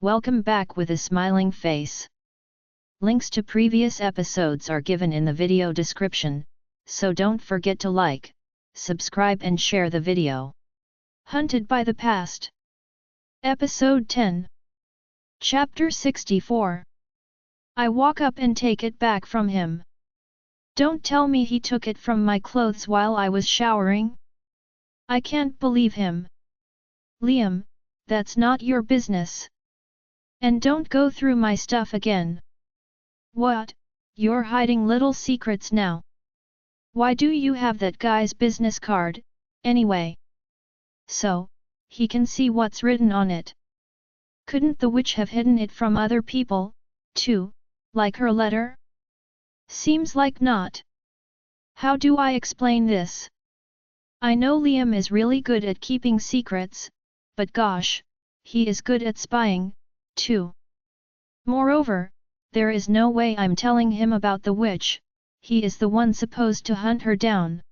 Welcome back with a smiling face. Links to previous episodes are given in the video description, so don't forget to like, subscribe and share the video. Hunted by the Past. Episode 10. Chapter 64. I walk up and take it back from him. Don't tell me he took it from my clothes while I was showering. I can't believe him. Liam, that's not your business. And don't go through my stuff again. What? You're hiding little secrets now. Why do you have that guy's business card, anyway? So, he can see what's written on it. Couldn't the witch have hidden it from other people, too, like her letter? Seems like not. How do I explain this? I know Liam is really good at keeping secrets, but gosh, he is good at spying, too. Moreover, there is no way I'm telling him about the witch, he is the one supposed to hunt her down.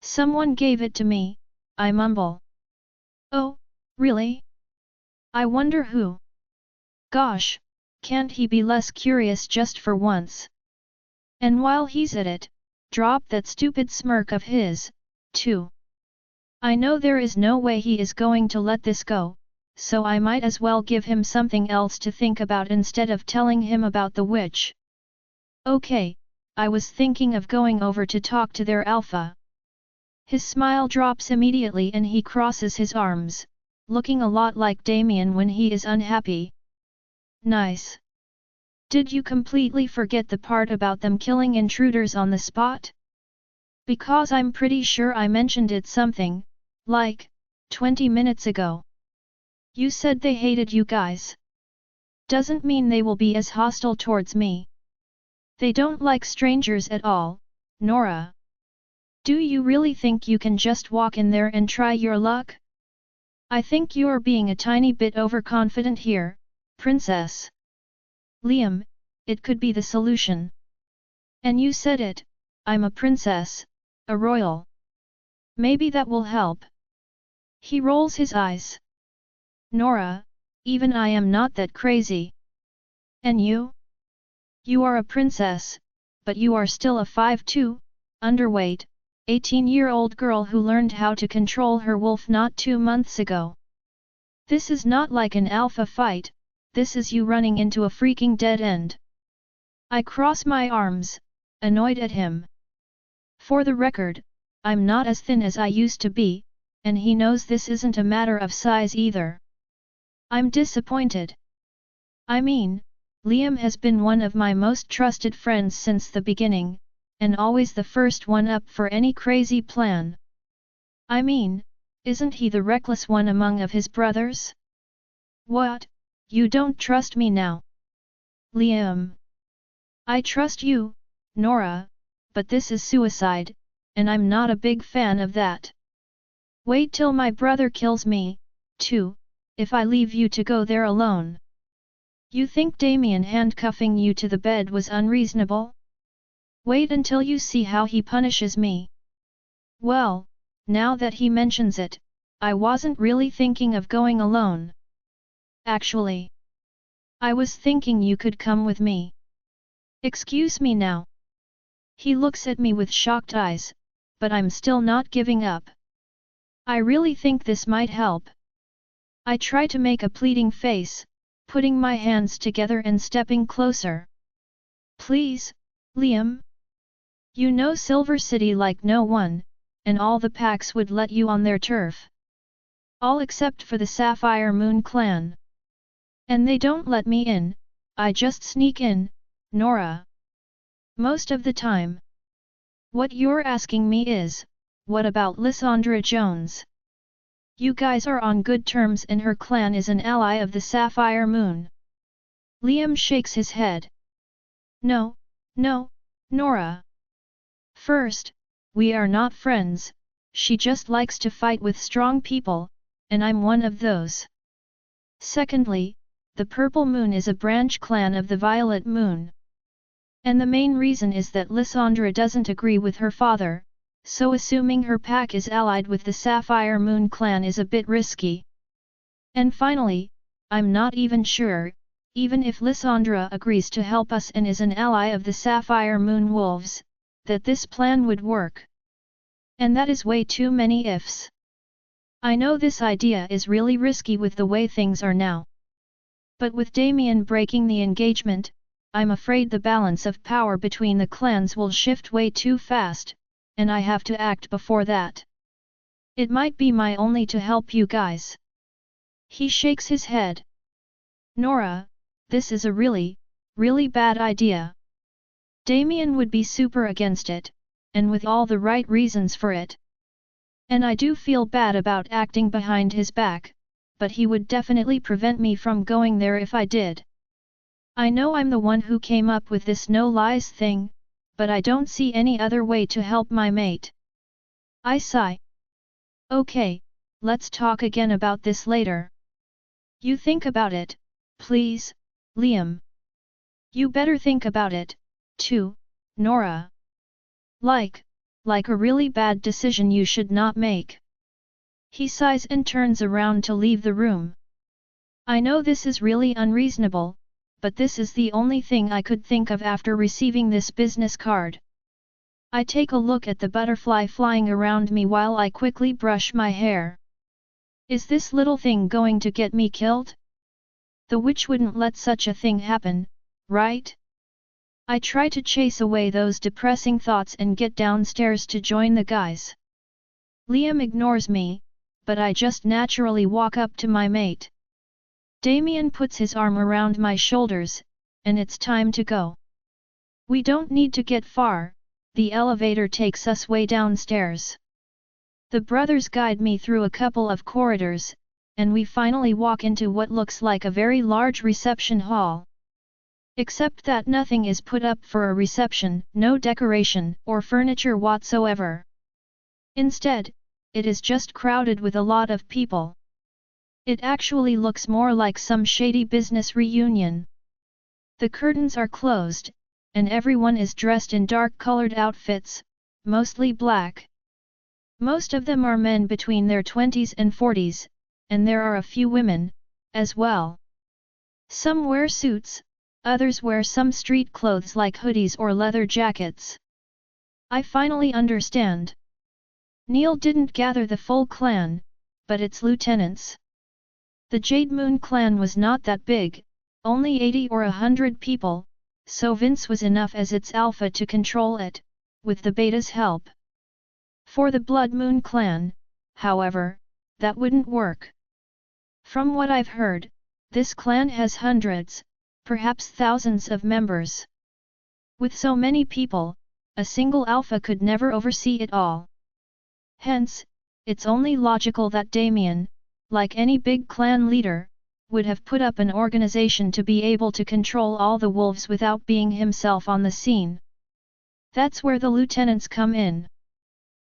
Someone gave it to me, I mumble. Oh, really? I wonder who? Gosh, can't he be less curious just for once? And while he's at it, drop that stupid smirk of his, too. I know there is no way he is going to let this go, so I might as well give him something else to think about instead of telling him about the witch. Okay, I was thinking of going over to talk to their alpha. His smile drops immediately and he crosses his arms, looking a lot like Damien when he is unhappy. Nice. Did you completely forget the part about them killing intruders on the spot? Because I'm pretty sure I mentioned it something, like, 20 minutes ago. You said they hated you guys. Doesn't mean they will be as hostile towards me. They don't like strangers at all, Nora. Do you really think you can just walk in there and try your luck? I think you're being a tiny bit overconfident here, princess. Liam, it could be the solution. And you said it, I'm a princess, a royal. Maybe that will help. He rolls his eyes. Nora, even I am not that crazy. And you? You are a princess, but you are still a 5'2", underweight, 18-year-old girl who learned how to control her wolf not 2 months ago. This is not like an alpha fight, this is you running into a freaking dead end. I cross my arms, annoyed at him. For the record, I'm not as thin as I used to be, and he knows this isn't a matter of size either. I'm disappointed. I mean, Liam has been one of my most trusted friends since the beginning, and always the first one up for any crazy plan. I mean, isn't he the reckless one among of his brothers? What? You don't trust me now? Liam. I trust you, Nora, but this is suicide, and I'm not a big fan of that. Wait till my brother kills me, too, if I leave you to go there alone. You think Damien handcuffing you to the bed was unreasonable? Wait until you see how he punishes me. Well, now that he mentions it, I wasn't really thinking of going alone. Actually, I was thinking you could come with me. Excuse me now. He looks at me with shocked eyes, but I'm still not giving up. I really think this might help. I try to make a pleading face, putting my hands together and stepping closer. Please, Liam. You know Silver City like no one, and all the packs would let you on their turf. All except for the Sapphire Moon clan. And they don't let me in, I just sneak in, Nora. Most of the time. What you're asking me is, what about Lysandra Jones? You guys are on good terms and her clan is an ally of the Sapphire Moon. Liam shakes his head. No, Nora. First, we are not friends, she just likes to fight with strong people, and I'm one of those. Secondly, the Purple Moon is a branch clan of the Violet Moon. And the main reason is that Lysandra doesn't agree with her father, so assuming her pack is allied with the Sapphire Moon clan is a bit risky. And finally, I'm not even sure, even if Lysandra agrees to help us and is an ally of the Sapphire Moon Wolves, that this plan would work. And that is way too many ifs. I know this idea is really risky with the way things are now. But with Damien breaking the engagement, I'm afraid the balance of power between the clans will shift way too fast, and I have to act before that. It might be my only to help you guys. He shakes his head. Nora, this is a really, really bad idea. Damien would be super against it, and with all the right reasons for it. And I do feel bad about acting behind his back, but he would definitely prevent me from going there if I did. I know I'm the one who came up with this no lies thing, but I don't see any other way to help my mate. I sigh. Okay, let's talk again about this later. You think about it, please, Liam. You better think about it, too, Nora. Like a really bad decision you should not make. He sighs and turns around to leave the room. I know this is really unreasonable, but this is the only thing I could think of after receiving this business card. I take a look at the butterfly flying around me while I quickly brush my hair. Is this little thing going to get me killed? The witch wouldn't let such a thing happen, right? I try to chase away those depressing thoughts and get downstairs to join the guys. Liam ignores me, but I just naturally walk up to my mate. Damien puts his arm around my shoulders, and it's time to go. We don't need to get far, the elevator takes us way downstairs. The brothers guide me through a couple of corridors, and we finally walk into what looks like a very large reception hall. Except that nothing is put up for a reception, no decoration or furniture whatsoever. Instead, it is just crowded with a lot of people. It actually looks more like some shady business reunion. The curtains are closed, and everyone is dressed in dark-colored outfits, mostly black. Most of them are men between their 20s and 40s, and there are a few women, as well. Some wear suits, others wear some street clothes like hoodies or leather jackets. I finally understand. Neil didn't gather the full clan, but its lieutenants. The Jade Moon clan was not that big, only 80 or 100 people, so Vince was enough as its alpha to control it, with the beta's help. For the Blood Moon clan, however, that wouldn't work. From what I've heard, this clan has hundreds, perhaps thousands of members. With so many people, a single alpha could never oversee it all. Hence, it's only logical that Damien, like any big clan leader, would have put up an organization to be able to control all the wolves without being himself on the scene. That's where the lieutenants come in.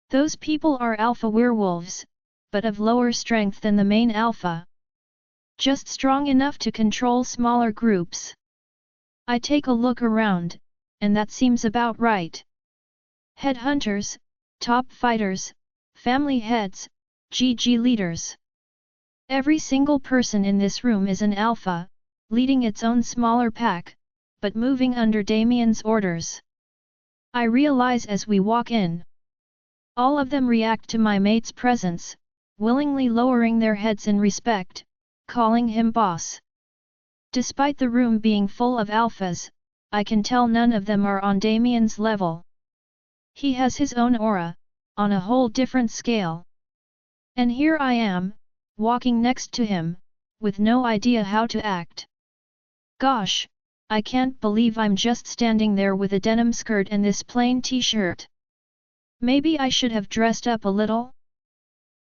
Those people are alpha werewolves, but of lower strength than the main alpha. Just strong enough to control smaller groups. I take a look around, and that seems about right. Headhunters, top fighters, family heads, GG leaders. Every single person in this room is an alpha, leading its own smaller pack, but moving under Damien's orders. I realize as we walk in. All of them react to my mate's presence, willingly lowering their heads in respect, calling him boss. Despite the room being full of alphas, I can tell none of them are on Damien's level. He has his own aura, on a whole different scale. And here I am, walking next to him, with no idea how to act. Gosh, I can't believe I'm just standing there with a denim skirt and this plain t-shirt. Maybe I should have dressed up a little?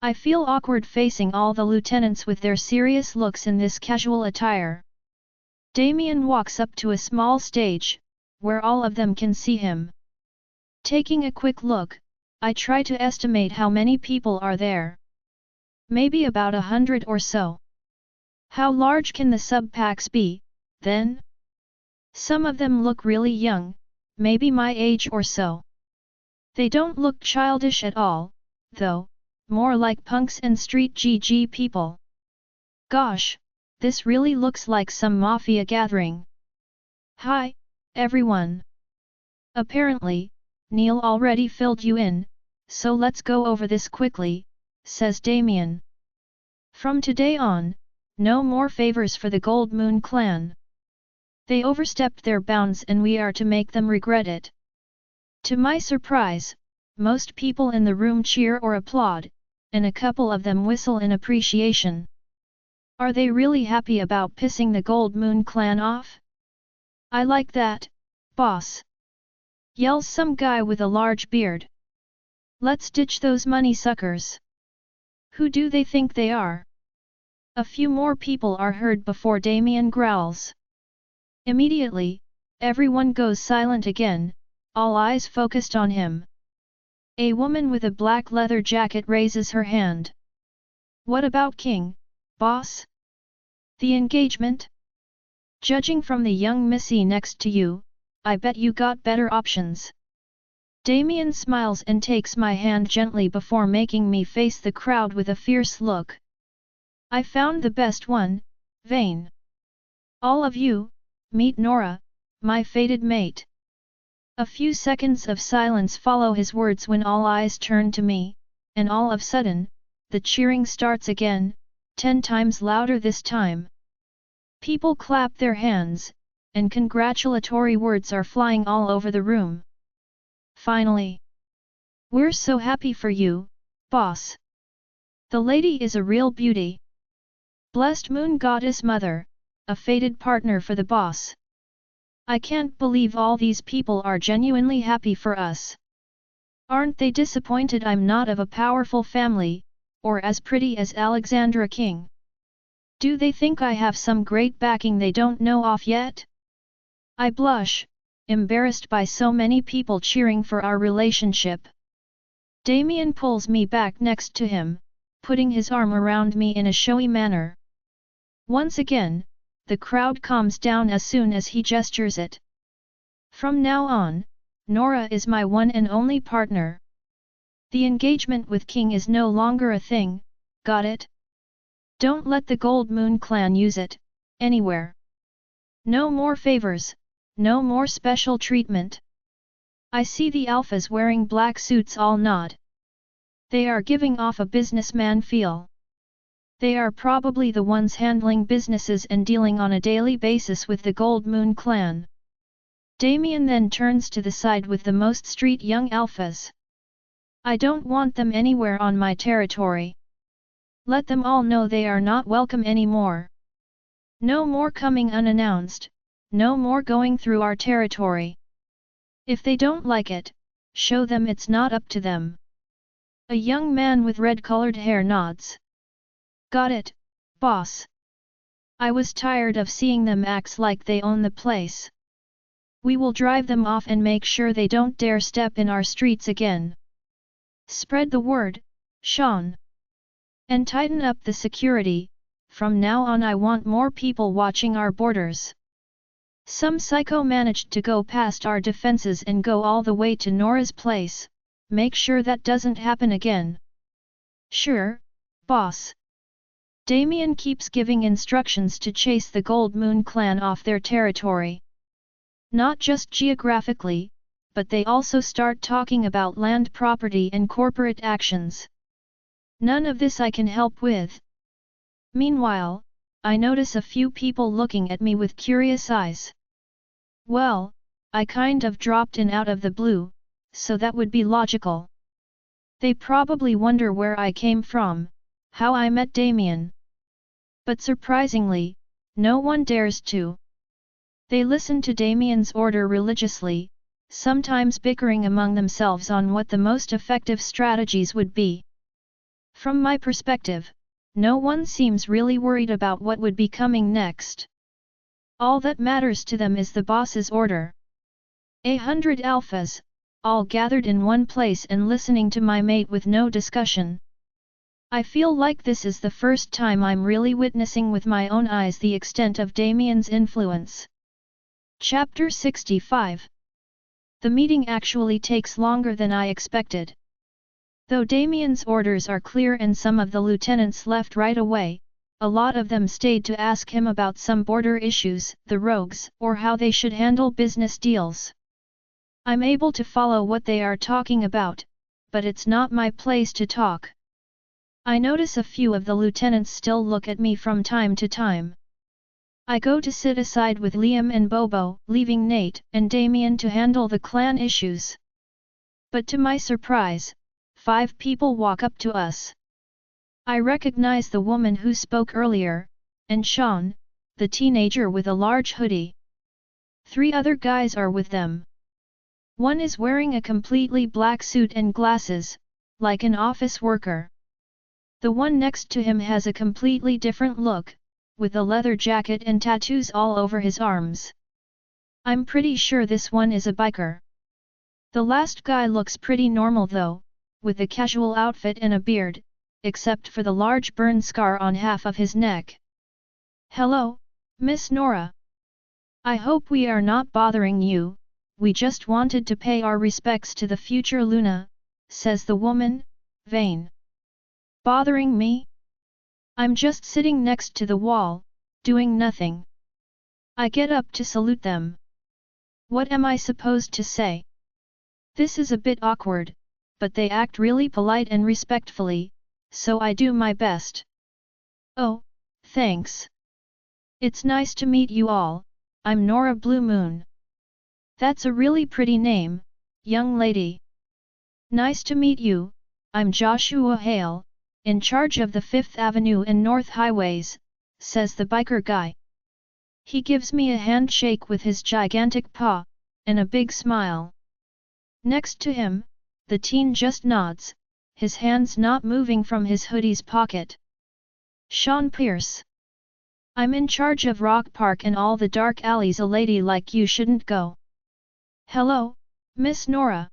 I feel awkward facing all the lieutenants with their serious looks in this casual attire. Damien walks up to a small stage, where all of them can see him. Taking a quick look, I try to estimate how many people are there. Maybe about 100 or so. How large can the sub-packs be, then? Some of them look really young, maybe my age or so. They don't look childish at all, though, more like punks and street GG people. Gosh, This really looks like some mafia gathering. Hi, everyone. Apparently, Neil already filled you in, so let's go over this quickly, says Damien. From today on, no more favors for the Gold Moon clan. They overstepped their bounds and we are to make them regret it. To my surprise, most people in the room cheer or applaud, and a couple of them whistle in appreciation. Are they really happy about pissing the Gold Moon clan off? I like that, boss. Yells some guy with a large beard. Let's ditch those money suckers. Who do they think they are? A few more people are heard before Damien growls. Immediately, everyone goes silent again, all eyes focused on him. A woman with a black leather jacket raises her hand. What about King, boss? The engagement? Judging from the young missy next to you, I bet you got better options. Damien smiles and takes my hand gently before making me face the crowd with a fierce look. I found the best one, Vane. All of you, meet Nora, my fated mate. A few seconds of silence follow his words when all eyes turn to me, and all of a sudden, the cheering starts again, 10 times louder this time. People clap their hands, and congratulatory words are flying all over the room. Finally. We're so happy for you, boss. The lady is a real beauty. Blessed Moon Goddess Mother, a fated partner for the boss. I can't believe all these people are genuinely happy for us. Aren't they disappointed I'm not of a powerful family, or as pretty as Alexandra King? Do they think I have some great backing they don't know of yet? I blush, embarrassed by so many people cheering for our relationship. Damien pulls me back next to him, putting his arm around me in a showy manner. Once again, the crowd calms down as soon as he gestures it. From now on, Nora is my one and only partner. The engagement with King is no longer a thing, got it? Don't let the Gold Moon clan use it, anywhere. No more favors, no more special treatment. I see the alphas wearing black suits all nod. They are giving off a businessman feel. They are probably the ones handling businesses and dealing on a daily basis with the Gold Moon clan. Damien then turns to the side with the most street young alphas. I don't want them anywhere on my territory. Let them all know they are not welcome anymore. No more coming unannounced, no more going through our territory. If they don't like it, show them it's not up to them. A young man with red-colored hair nods. Got it, boss. I was tired of seeing them act like they own the place. We will drive them off and make sure they don't dare step in our streets again. Spread the word, Sean. And tighten up the security, from now on I want more people watching our borders. Some psycho managed to go past our defenses and go all the way to Nora's place, make sure that doesn't happen again. Sure, boss. Damien keeps giving instructions to chase the Gold Moon clan off their territory. Not just geographically, but they also start talking about land property and corporate actions. None of this I can help with. Meanwhile, I notice a few people looking at me with curious eyes. Well, I kind of dropped in out of the blue, so that would be logical. They probably wonder where I came from, how I met Damien. But surprisingly, no one dares to. They listen to Damien's order religiously, sometimes bickering among themselves on what the most effective strategies would be. From my perspective, no one seems really worried about what would be coming next. All that matters to them is the boss's order. 100 alphas, all gathered in one place and listening to my mate with no discussion. I feel like this is the first time I'm really witnessing with my own eyes the extent of Damien's influence. Chapter 65. The meeting actually takes longer than I expected. Though Damien's orders are clear and some of the lieutenants left right away, a lot of them stayed to ask him about some border issues, the rogues, or how they should handle business deals. I'm able to follow what they are talking about, but it's not my place to talk. I notice a few of the lieutenants still look at me from time to time. I go to sit aside with Liam and Bobo, leaving Nate and Damien to handle the clan issues. But to my surprise, 5 people walk up to us. I recognize the woman who spoke earlier, and Sean, the teenager with a large hoodie. 3 other guys are with them. One is wearing a completely black suit and glasses, like an office worker. The one next to him has a completely different look, with a leather jacket and tattoos all over his arms. I'm pretty sure this one is a biker. The last guy looks pretty normal though, with a casual outfit and a beard, except for the large burn scar on half of his neck. "Hello, Miss Nora. I hope we are not bothering you, we just wanted to pay our respects to the future Luna," says the woman, vain. "Bothering me? I'm just sitting next to the wall, doing nothing." I get up to salute them. What am I supposed to say? This is a bit awkward, but they act really polite and respectfully, so I do my best. "Oh, thanks. It's nice to meet you all, I'm Nora Blue Moon." "That's a really pretty name, young lady." "Nice to meet you, I'm Joshua Hale, in charge of the 5th Avenue and North Highways," says the biker guy. He gives me a handshake with his gigantic paw, and a big smile. Next to him, the teen just nods, his hands not moving from his hoodie's pocket. "Sean Pierce. I'm in charge of Rock Park and all the dark alleys a lady like you shouldn't go." "Hello, Miss Nora.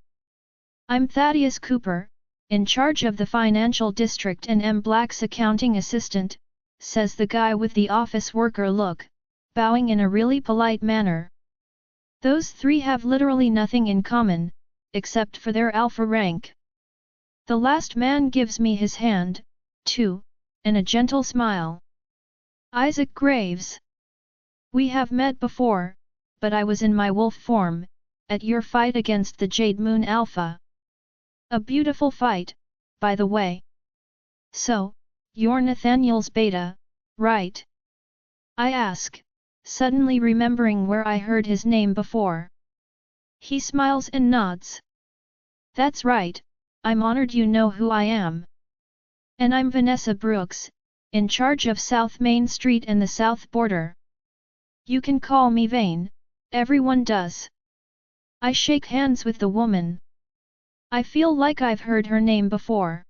I'm Thaddeus Cooper, in charge of the financial district and M. Black's accounting assistant," says the guy with the office worker look, bowing in a really polite manner. Those 3 have literally nothing in common, except for their alpha rank. The last man gives me his hand, too, and a gentle smile. "Isaac Graves. We have met before, but I was in my wolf form, at your fight against the Jade Moon Alpha. A beautiful fight, by the way. So, you're Nathaniel's beta, right?" I ask, suddenly remembering where I heard his name before. He smiles and nods. "That's right, I'm honored you know who I am. And I'm Vanessa Brooks, in charge of South Main Street and the South Border. You can call me Vane, everyone does." I shake hands with the woman. I feel like I've heard her name before.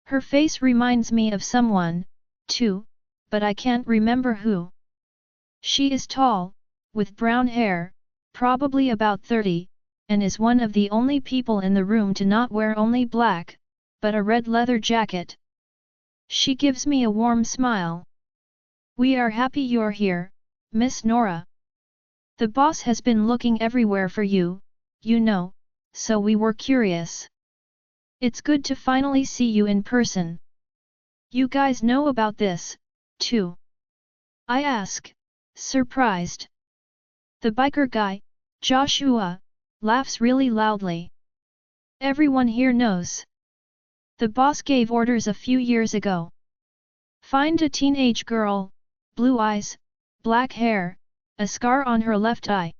Her face reminds me of someone, too, but I can't remember who. She is tall, with brown hair, probably about 30, and is one of the only people in the room to not wear only black, but a red leather jacket. She gives me a warm smile. "We are happy you're here, Miss Nora. The boss has been looking everywhere for you, you know, so we were curious. It's good to finally see you in person. You guys know about this, too?" I ask, surprised. The biker guy, Joshua, laughs really loudly. "Everyone here knows. The boss gave orders a few years ago. Find a teenage girl, blue eyes, black hair, a scar on her left eye.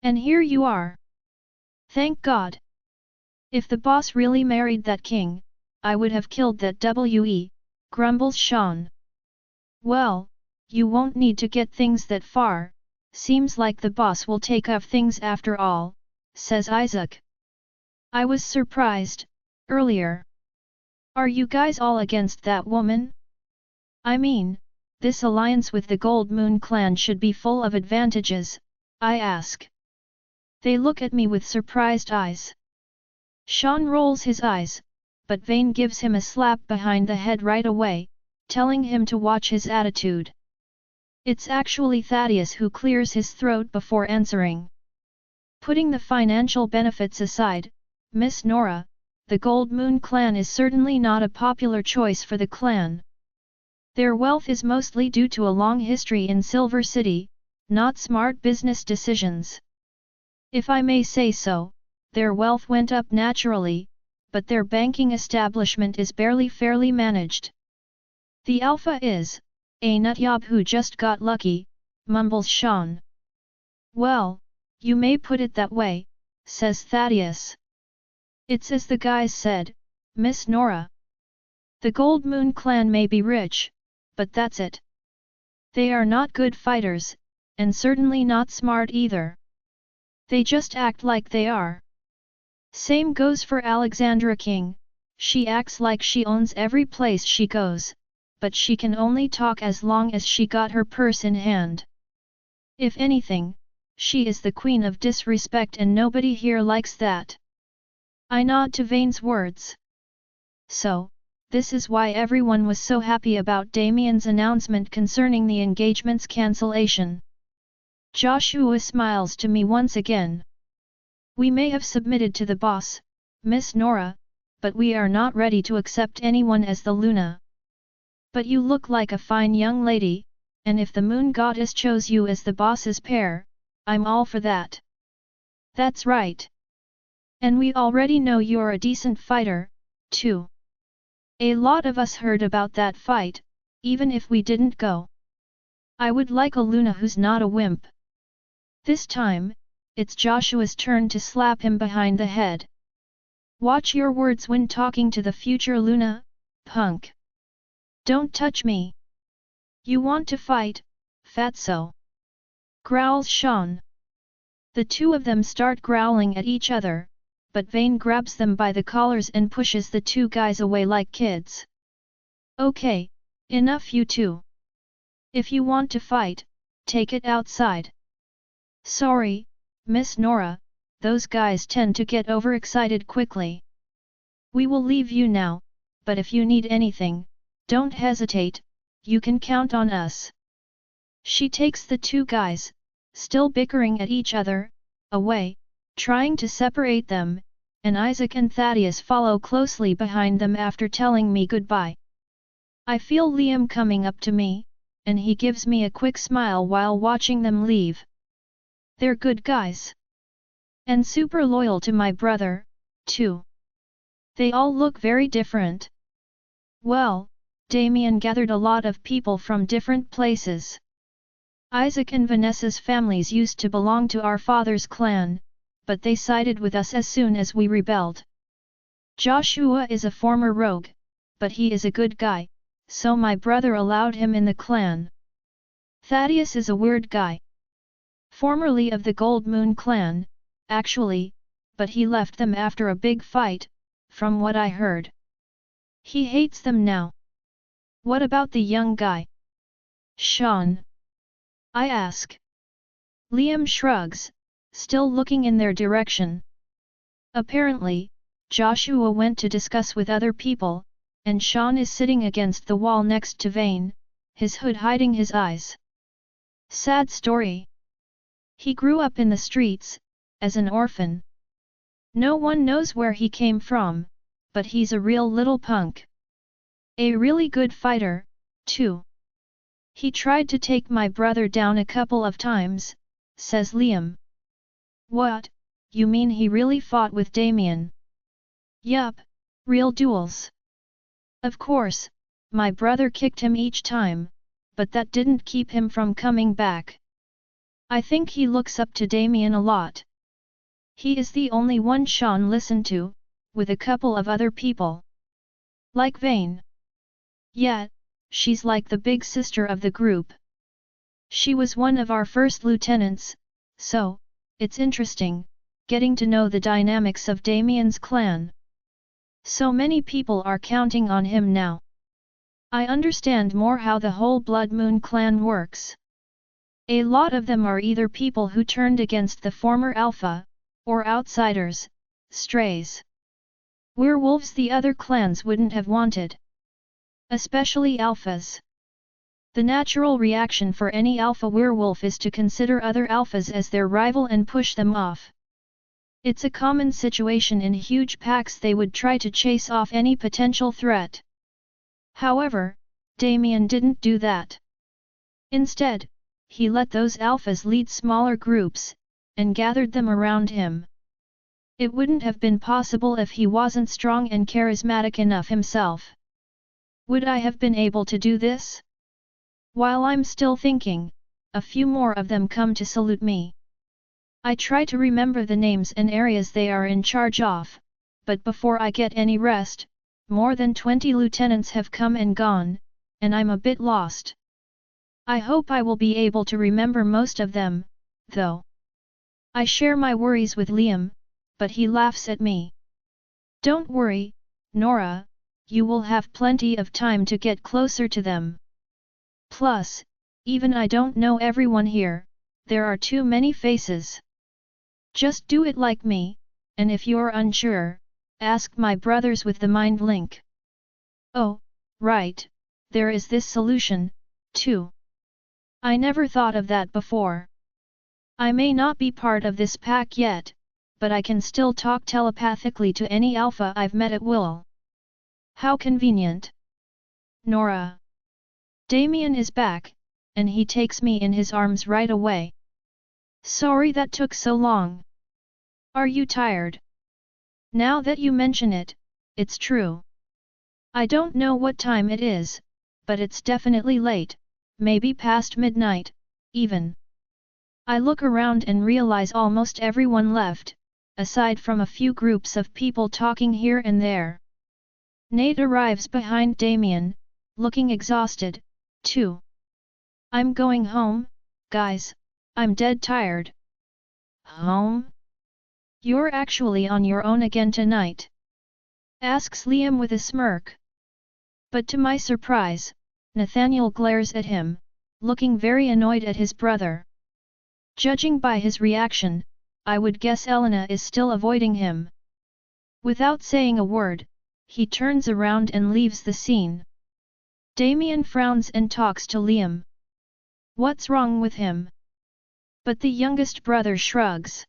And here you are. Thank God. If the boss really married that king, I would have killed that WE, grumbles Sean. Well, you won't need to get things that far, seems like the boss will take off things after all, says Isaac. I was surprised, earlier. Are you guys all against that woman? I mean, this alliance with the Gold Moon clan should be full of advantages, I ask. They look at me with surprised eyes. Sean rolls his eyes, but Vane gives him a slap behind the head right away, telling him to watch his attitude. It's actually Thaddeus who clears his throat before answering. Putting the financial benefits aside, Miss Nora, the Gold Moon clan is certainly not a popular choice for the clan. Their wealth is mostly due to a long history in Silver City, not smart business decisions. If I may say so, their wealth went up naturally, but their banking establishment is barely fairly managed. The alpha is a nutjob who just got lucky, mumbles Sean. Well, you may put it that way, says Thaddeus. It's as the guys said, Miss Nora. The Gold Moon clan may be rich, but that's it. They are not good fighters, and certainly not smart either. They just act like they are. Same goes for Alexandra King, she acts like she owns every place she goes, but she can only talk as long as she got her purse in hand. If anything, she is the queen of disrespect and nobody here likes that. I nod to Vane's words. So, this is why everyone was so happy about Damien's announcement concerning the engagement's cancellation. Joshua smiles to me once again. We may have submitted to the boss, Miss Nora, but we are not ready to accept anyone as the Luna. But you look like a fine young lady, and if the moon goddess chose you as the boss's pair, I'm all for that. That's right. And we already know you're a decent fighter, too. A lot of us heard about that fight, even if we didn't go. I would like a Luna who's not a wimp. This time, it's Joshua's turn to slap him behind the head. Watch your words when talking to the future Luna, punk. Don't touch me. You want to fight, fatso? Growls Sean. The two of them start growling at each other, but Vane grabs them by the collars and pushes the two guys away like kids. Okay, enough you two. If you want to fight, take it outside. Sorry, Miss Nora, those guys tend to get overexcited quickly. We will leave you now, but if you need anything, don't hesitate, you can count on us. She takes the two guys, still bickering at each other, away, trying to separate them, and Isaac and Thaddeus follow closely behind them after telling me goodbye. I feel Liam coming up to me, and he gives me a quick smile while watching them leave. They're good guys. And super loyal to my brother, too. They all look very different. Well, Damien gathered a lot of people from different places. Isaac and Vanessa's families used to belong to our father's clan, but they sided with us as soon as we rebelled. Joshua is a former rogue, but he is a good guy, so my brother allowed him in the clan. Thaddeus is a weird guy. Formerly of the Gold Moon clan, actually, but he left them after a big fight, from what I heard. He hates them now. What about the young guy? Sean? I ask. Liam shrugs, still looking in their direction. Apparently, Joshua went to discuss with other people, and Sean is sitting against the wall next to Vane, his hood hiding his eyes. Sad story. He grew up in the streets, as an orphan. No one knows where he came from, but he's a real little punk. A really good fighter, too. He tried to take my brother down a couple of times, says Liam. What, you mean he really fought with Damien? Yup, real duels. Of course, my brother kicked him each time, but that didn't keep him from coming back. I think he looks up to Damien a lot. He is the only one Sean listened to, with a couple of other people. Like Vane. Yet, she's like the big sister of the group. She was one of our first lieutenants, so, it's interesting, getting to know the dynamics of Damien's clan. So many people are counting on him now. I understand more how the whole Blood Moon clan works. A lot of them are either people who turned against the former Alpha, or outsiders, strays. Werewolves the other clans wouldn't have wanted. Especially Alphas. The natural reaction for any Alpha werewolf is to consider other Alphas as their rival and push them off. It's a common situation in huge packs. They would try to chase off any potential threat. However, Damien didn't do that. Instead, he let those alphas lead smaller groups, and gathered them around him. It wouldn't have been possible if he wasn't strong and charismatic enough himself. Would I have been able to do this? While I'm still thinking, a few more of them come to salute me. I try to remember the names and areas they are in charge of, but before I get any rest, more than 20 lieutenants have come and gone, and I'm a bit lost. I hope I will be able to remember most of them, though. I share my worries with Liam, but he laughs at me. Don't worry, Nora, you will have plenty of time to get closer to them. Plus, even I don't know everyone here, there are too many faces. Just do it like me, and if you're unsure, ask my brothers with the mind link. Oh, right, there is this solution, too. I never thought of that before. I may not be part of this pack yet, but I can still talk telepathically to any alpha I've met at will. How convenient. Nora. Damien is back, and he takes me in his arms right away. Sorry that took so long. Are you tired? Now that you mention it, it's true. I don't know what time it is, but it's definitely late, maybe past midnight, even. I look around and realize almost everyone left, aside from a few groups of people talking here and there. Nate arrives behind Damien, looking exhausted, too. I'm going home, guys, I'm dead tired. Home? You're actually on your own again tonight? Asks Liam with a smirk. But to my surprise, Nathaniel glares at him, looking very annoyed at his brother. Judging by his reaction, I would guess Elena is still avoiding him. Without saying a word, he turns around and leaves the scene. Damien frowns and talks to Liam. What's wrong with him? But the youngest brother shrugs.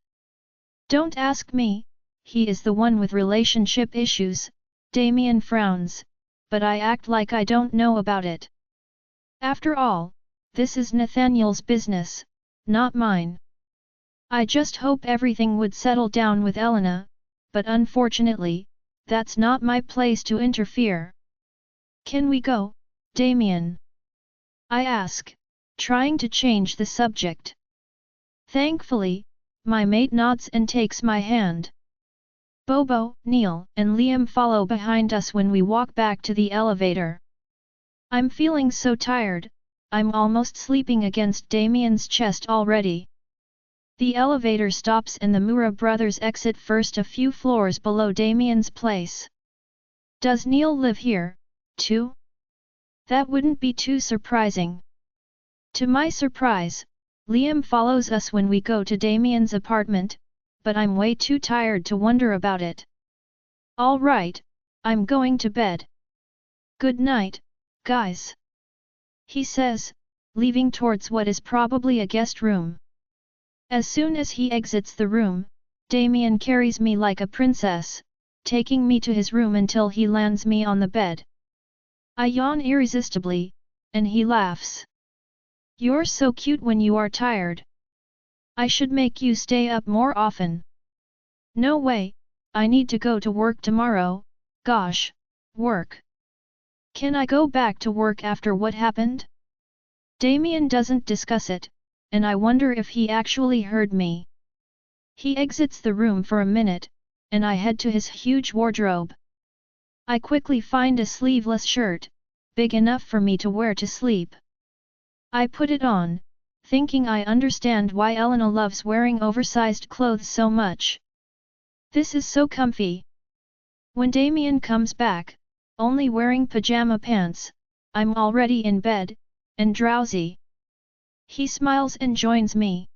Don't ask me, he is the one with relationship issues, Damien frowns, but I act like I don't know about it. After all, this is Nathaniel's business, not mine. I just hope everything would settle down with Elena, but unfortunately, that's not my place to interfere. Can we go, Damien? I ask, trying to change the subject. Thankfully, my mate nods and takes my hand. Bobo, Neil, and Liam follow behind us when we walk back to the elevator. I'm feeling so tired, I'm almost sleeping against Damien's chest already. The elevator stops and the Mura brothers exit first a few floors below Damien's place. Does Neil live here, too? That wouldn't be too surprising. To my surprise, Liam follows us when we go to Damien's apartment, but I'm way too tired to wonder about it. All right, I'm going to bed. Good night, guys. He says, leaving towards what is probably a guest room. As soon as he exits the room, Damien carries me like a princess, taking me to his room until he lands me on the bed. I yawn irresistibly, and he laughs. You're so cute when you are tired. I should make you stay up more often. No way, I need to go to work tomorrow. Gosh, work. Can I go back to work after what happened? Damien doesn't discuss it, and I wonder if he actually heard me. He exits the room for a minute, and I head to his huge wardrobe. I quickly find a sleeveless shirt, big enough for me to wear to sleep. I put it on, thinking I understand why Elena loves wearing oversized clothes so much. This is so comfy. When Damien comes back, only wearing pajama pants, I'm already in bed, and drowsy. He smiles and joins me.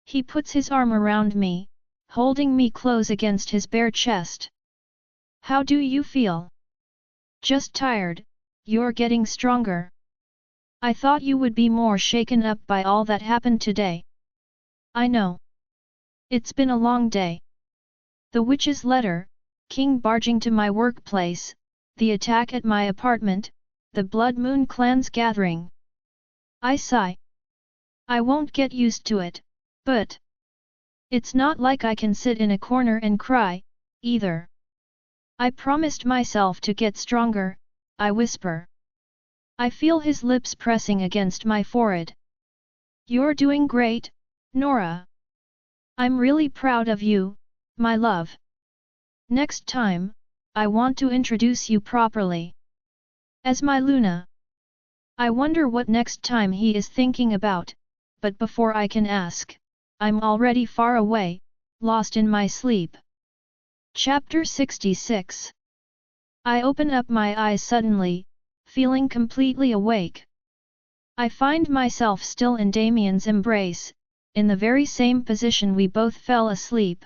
He puts his arm around me, holding me close against his bare chest. How do you feel? Just tired, you're getting stronger. I thought you would be more shaken up by all that happened today. I know. It's been a long day. The witch's letter, King barging to my workplace, the attack at my apartment, the Blood Moon clan's gathering. I sigh. I won't get used to it, but it's not like I can sit in a corner and cry, either. I promised myself to get stronger, I whisper. I feel his lips pressing against my forehead. You're doing great, Nora. I'm really proud of you, my love. Next time, I want to introduce you properly as my Luna. I wonder what next time he is thinking about, but before I can ask, I'm already far away, lost in my sleep. Chapter 66. I open up my eyes suddenly, feeling completely awake. I find myself still in Damien's embrace, in the very same position we both fell asleep.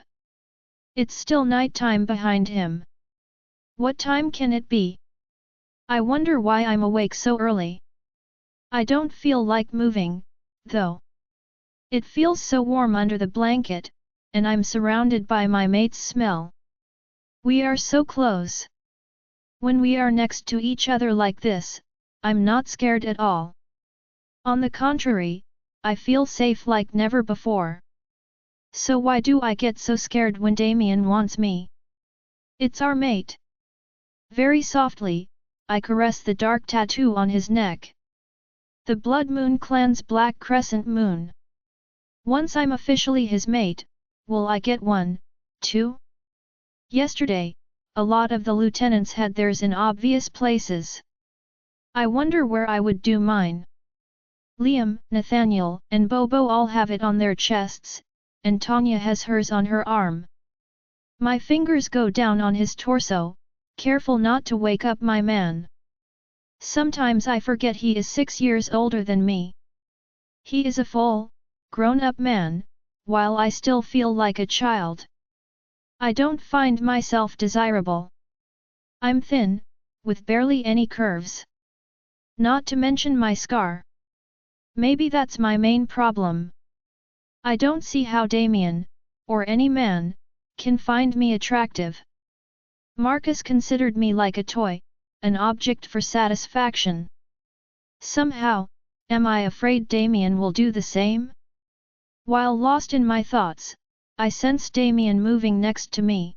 It's still nighttime behind him. What time can it be? I wonder why I'm awake so early. I don't feel like moving, though. It feels so warm under the blanket, and I'm surrounded by my mate's smell. We are so close. When we are next to each other like this, I'm not scared at all. On the contrary, I feel safe like never before. So why do I get so scared when Damien wants me? It's our mate. Very softly, I caress the dark tattoo on his neck. The Blood Moon clan's black crescent moon. Once I'm officially his mate, will I get one, too? Yesterday, a lot of the lieutenants had theirs in obvious places. I wonder where I would do mine. Liam, Nathaniel, and Bobo all have it on their chests, and Tanya has hers on her arm. My fingers go down on his torso, careful not to wake up my man. Sometimes I forget he is 6 years older than me. He is a full, grown-up man, while I still feel like a child. I don't find myself desirable. I'm thin, with barely any curves. Not to mention my scar. Maybe that's my main problem. I don't see how Damien, or any man, can find me attractive. Marcus considered me like a toy, an object for satisfaction. Somehow, am I afraid Damien will do the same? While lost in my thoughts, I sense Damien moving next to me.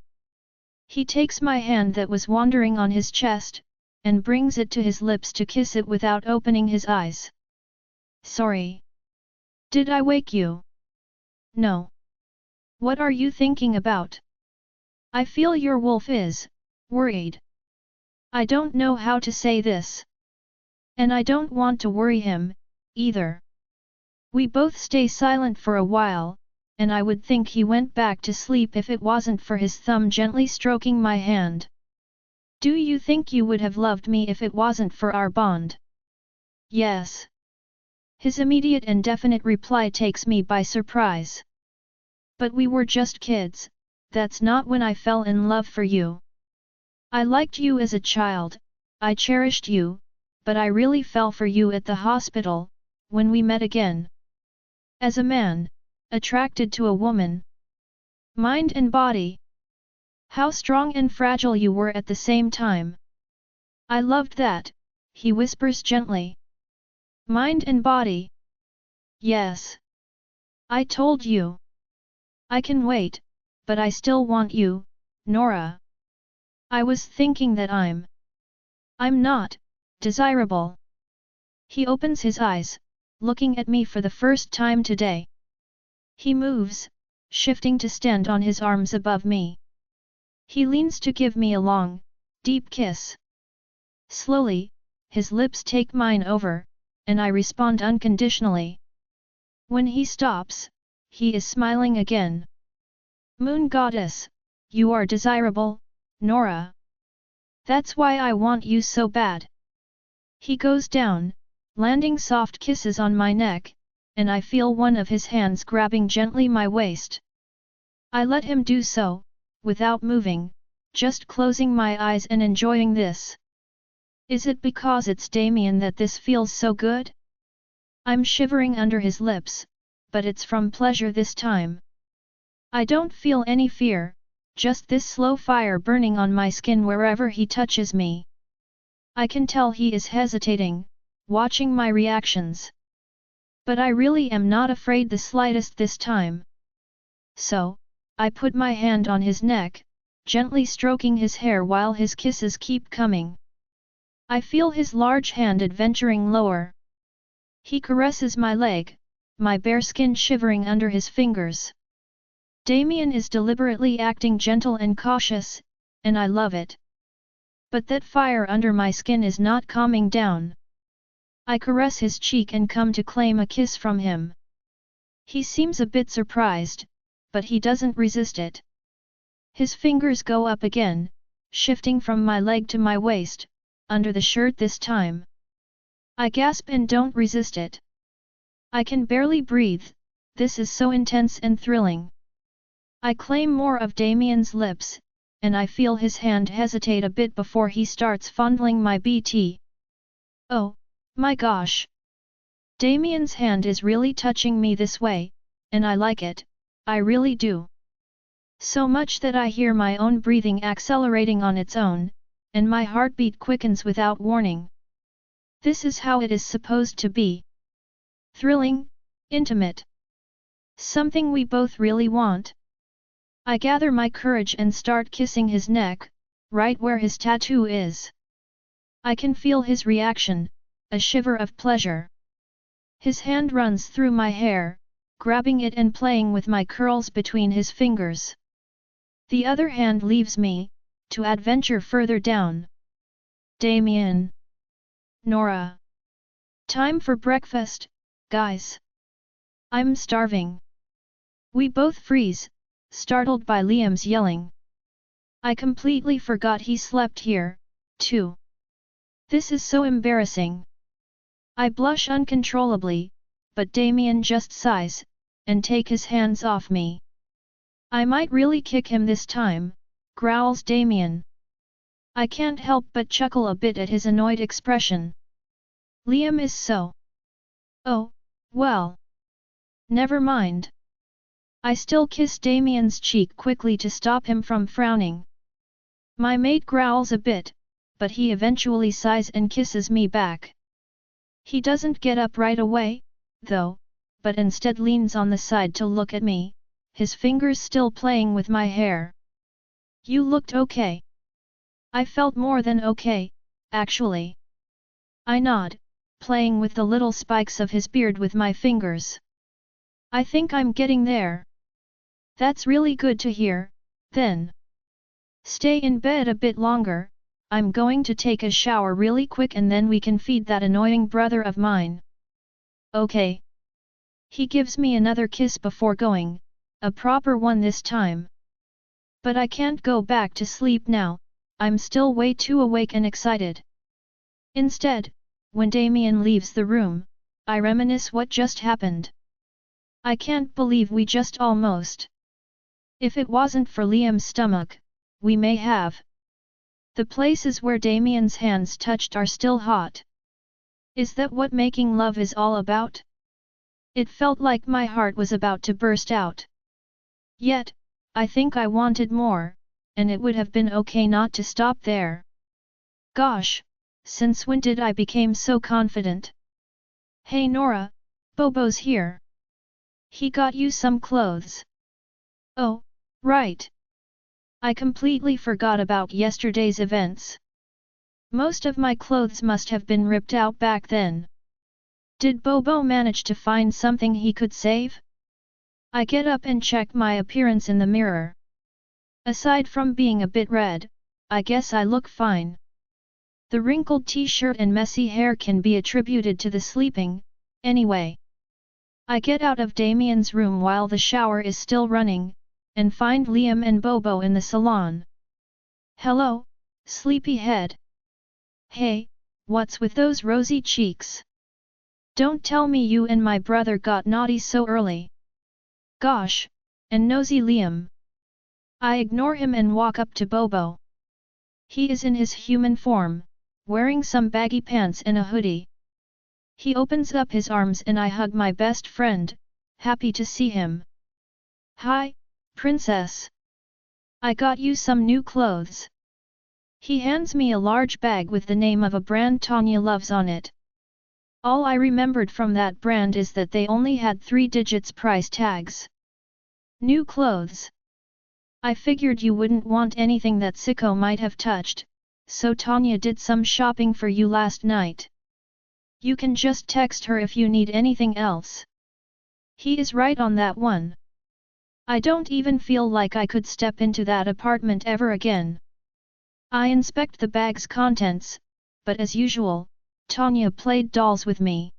He takes my hand that was wandering on his chest, and brings it to his lips to kiss it without opening his eyes. Sorry. Did I wake you? No. What are you thinking about? I feel your wolf is worried. I don't know how to say this. And I don't want to worry him, either. We both stay silent for a while, and I would think he went back to sleep if it wasn't for his thumb gently stroking my hand. Do you think you would have loved me if it wasn't for our bond? Yes. His immediate and definite reply takes me by surprise. But we were just kids, that's not when I fell in love for you. I liked you as a child, I cherished you, but I really fell for you at the hospital, when we met again. As a man, attracted to a woman. Mind and body. How strong and fragile you were at the same time. I loved that, he whispers gently. Mind and body. Yes. I told you. I can wait, but I still want you, Nora. I was thinking that I'm not desirable. He opens his eyes, looking at me for the first time today. He moves, shifting to stand on his arms above me. He leans to give me a long, deep kiss. Slowly, his lips take mine over, and I respond unconditionally. When he stops, he is smiling again. Moon Goddess, you are desirable, Nora. That's why I want you so bad. He goes down, landing soft kisses on my neck, and I feel one of his hands grabbing gently my waist. I let him do so, without moving, just closing my eyes and enjoying this. Is it because it's Damien that this feels so good? I'm shivering under his lips, but it's from pleasure this time. I don't feel any fear, just this slow fire burning on my skin wherever he touches me. I can tell he is hesitating, watching my reactions. But I really am not afraid the slightest this time. So, I put my hand on his neck, gently stroking his hair while his kisses keep coming. I feel his large hand adventuring lower. He caresses my leg, my bare skin shivering under his fingers. Damien is deliberately acting gentle and cautious, and I love it. But that fire under my skin is not calming down. I caress his cheek and come to claim a kiss from him. He seems a bit surprised, but he doesn't resist it. His fingers go up again, shifting from my leg to my waist, under the shirt this time. I gasp and don't resist it. I can barely breathe, this is so intense and thrilling. I claim more of Damien's lips, and I feel his hand hesitate a bit before he starts fondling my BT. Oh, my gosh! Damien's hand is really touching me this way, and I like it, I really do. So much that I hear my own breathing accelerating on its own, and my heartbeat quickens without warning. This is how it is supposed to be. Thrilling, intimate. Something we both really want. I gather my courage and start kissing his neck, right where his tattoo is. I can feel his reaction, a shiver of pleasure. His hand runs through my hair, grabbing it and playing with my curls between his fingers. The other hand leaves me, to adventure further down. Damien. Nora. Time for breakfast, guys. I'm starving. We both freeze, startled by Liam's yelling. I completely forgot he slept here, too. This is so embarrassing. I blush uncontrollably, but Damien just sighs, and take his hands off me. I might really kick him this time, growls Damien. I can't help but chuckle a bit at his annoyed expression. Liam is so. Oh, well. Never mind. I still kiss Damien's cheek quickly to stop him from frowning. My mate growls a bit, but he eventually sighs and kisses me back. He doesn't get up right away, though, but instead leans on the side to look at me, his fingers still playing with my hair. You looked okay. I felt more than okay, actually. I nod, playing with the little spikes of his beard with my fingers. I think I'm getting there. That's really good to hear, then. Stay in bed a bit longer, I'm going to take a shower really quick and then we can feed that annoying brother of mine. Okay. He gives me another kiss before going, a proper one this time. But I can't go back to sleep now, I'm still way too awake and excited. Instead, when Damien leaves the room, I reminisce what just happened. I can't believe we just almost. If it wasn't for Liam's stomach, we may have. The places where Damien's hands touched are still hot. Is that what making love is all about? It felt like my heart was about to burst out. Yet, I think I wanted more, and it would have been okay not to stop there. Gosh, since when did I become so confident? Hey Nora, Bobo's here. He got you some clothes. Oh, right. I completely forgot about yesterday's events. Most of my clothes must have been ripped out back then. Did Bobo manage to find something he could save? I get up and check my appearance in the mirror. Aside from being a bit red, I guess I look fine. The wrinkled t-shirt and messy hair can be attributed to the sleeping, anyway. I get out of Damien's room while the shower is still running, and find Liam and Bobo in the salon. Hello, sleepyhead. Hey, what's with those rosy cheeks? Don't tell me you and my brother got naughty so early. Gosh, and nosy Liam. I ignore him and walk up to Bobo. He is in his human form, wearing some baggy pants and a hoodie. He opens up his arms and I hug my best friend, happy to see him. Hi, princess. I got you some new clothes. He hands me a large bag with the name of a brand Tanya loves on it. All I remembered from that brand is that they only had 3 digits price tags. New clothes. I figured you wouldn't want anything that Sicko might have touched, so Tanya did some shopping for you last night. You can just text her if you need anything else. He is right on that one. I don't even feel like I could step into that apartment ever again. I inspect the bag's contents, but as usual, Tanya played dolls with me.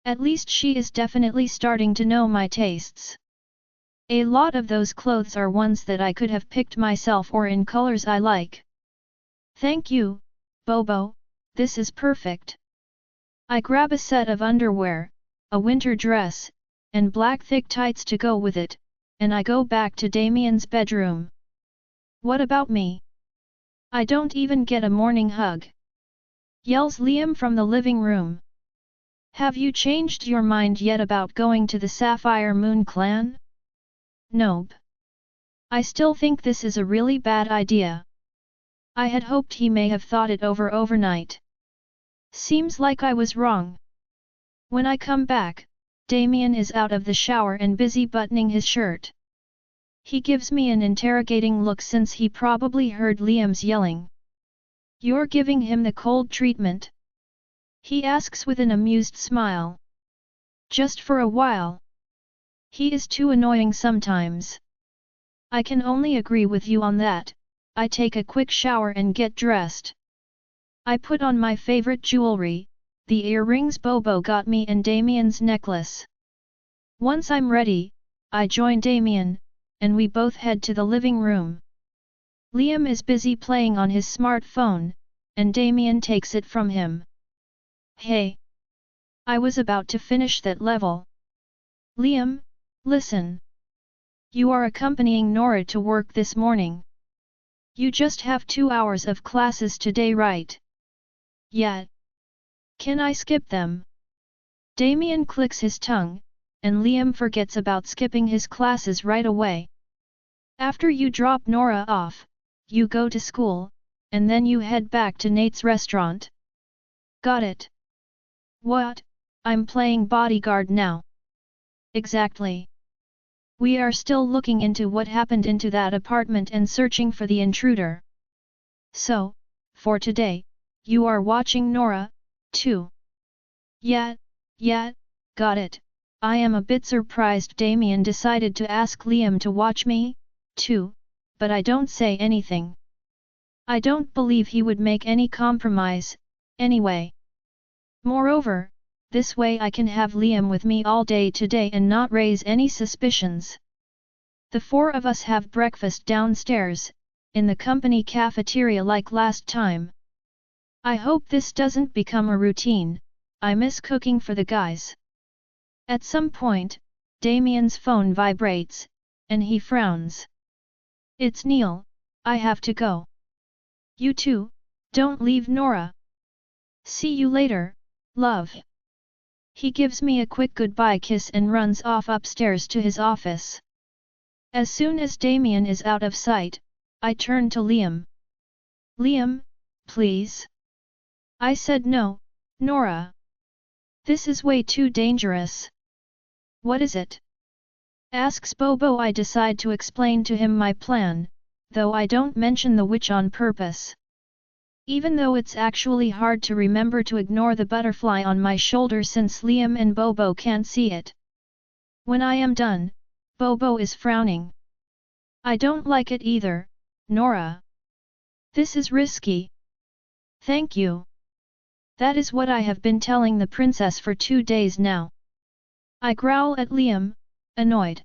At least she is definitely starting to know my tastes. A lot of those clothes are ones that I could have picked myself or in colors I like. Thank you, Bobo, this is perfect. I grab a set of underwear, a winter dress, and black thick tights to go with it, and I go back to Damien's bedroom. What about me? I don't even get a morning hug. Yells Liam from the living room. Have you changed your mind yet about going to the Sapphire Moon clan? Nope. I still think this is a really bad idea. I had hoped he may have thought it over overnight. Seems like I was wrong. When I come back, Damien is out of the shower and busy buttoning his shirt. He gives me an interrogating look since he probably heard Liam's yelling. You're giving him the cold treatment? He asks with an amused smile. Just for a while. He is too annoying sometimes. I can only agree with you on that. I take a quick shower and get dressed. I put on my favorite jewelry, the earrings Bobo got me and Damien's necklace. Once I'm ready, I join Damien, and we both head to the living room. Liam is busy playing on his smartphone, and Damien takes it from him. Hey! I was about to finish that level. Liam, listen. You are accompanying Nora to work this morning. You just have 2 hours of classes today, right? Yeah. Can I skip them? Damien clicks his tongue, and Liam forgets about skipping his classes right away. After you drop Nora off, you go to school, and then you head back to Nate's restaurant. Got it. What? I'm playing bodyguard now. Exactly. We are still looking into what happened into that apartment and searching for the intruder. So, for today, you are watching Nora, too. Yeah, got it. I am a bit surprised Damien decided to ask Liam to watch me, too, but I don't say anything. I don't believe he would make any compromise, anyway. Moreover, this way I can have Liam with me all day today and not raise any suspicions. The 4 of us have breakfast downstairs, in the company cafeteria like last time. I hope this doesn't become a routine. I miss cooking for the guys. At some point, Damien's phone vibrates, and he frowns. It's Neil, I have to go. You too, don't leave Nora. See you later, love. He gives me a quick goodbye kiss and runs off upstairs to his office. As soon as Damien is out of sight, I turn to Liam. Liam, please. I said no, Nora. This is way too dangerous. What is it? Asks Bobo. I decide to explain to him my plan, though I don't mention the witch on purpose. Even though it's actually hard to remember to ignore the butterfly on my shoulder since Liam and Bobo can't see it. When I am done, Bobo is frowning. I don't like it either, Nora. This is risky. Thank you. That is what I have been telling the princess for 2 days now. I growl at Liam, annoyed.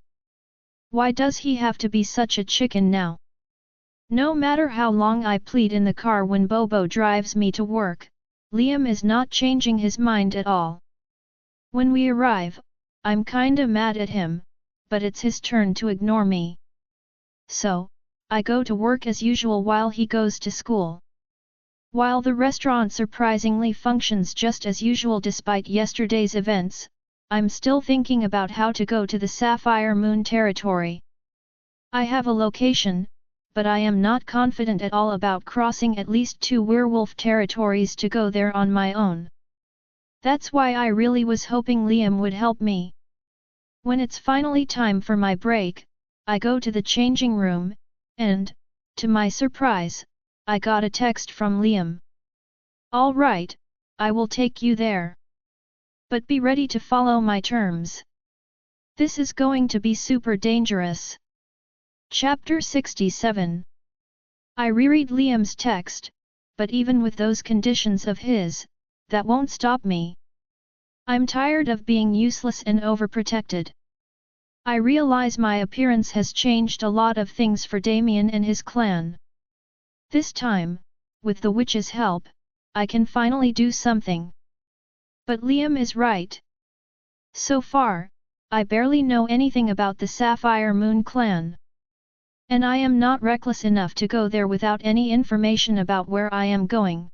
Why does he have to be such a chicken now? No matter how long I plead in the car when Bobo drives me to work, Liam is not changing his mind at all. When we arrive, I'm kinda mad at him, but it's his turn to ignore me. So, I go to work as usual while he goes to school. While the restaurant surprisingly functions just as usual despite yesterday's events, I'm still thinking about how to go to the Sapphire Moon territory. I have a location, but I am not confident at all about crossing at least 2 werewolf territories to go there on my own. That's why I really was hoping Liam would help me. When it's finally time for my break, I go to the changing room, and, to my surprise, I got a text from Liam. "All right, I will take you there. But be ready to follow my terms. This is going to be super dangerous." Chapter 67. I reread Liam's text, but even with those conditions of his, that won't stop me. I'm tired of being useless and overprotected. I realize my appearance has changed a lot of things for Damien and his clan. This time, with the witch's help, I can finally do something. But Liam is right. So far, I barely know anything about the Sapphire Moon clan. And I am not reckless enough to go there without any information about where I am going.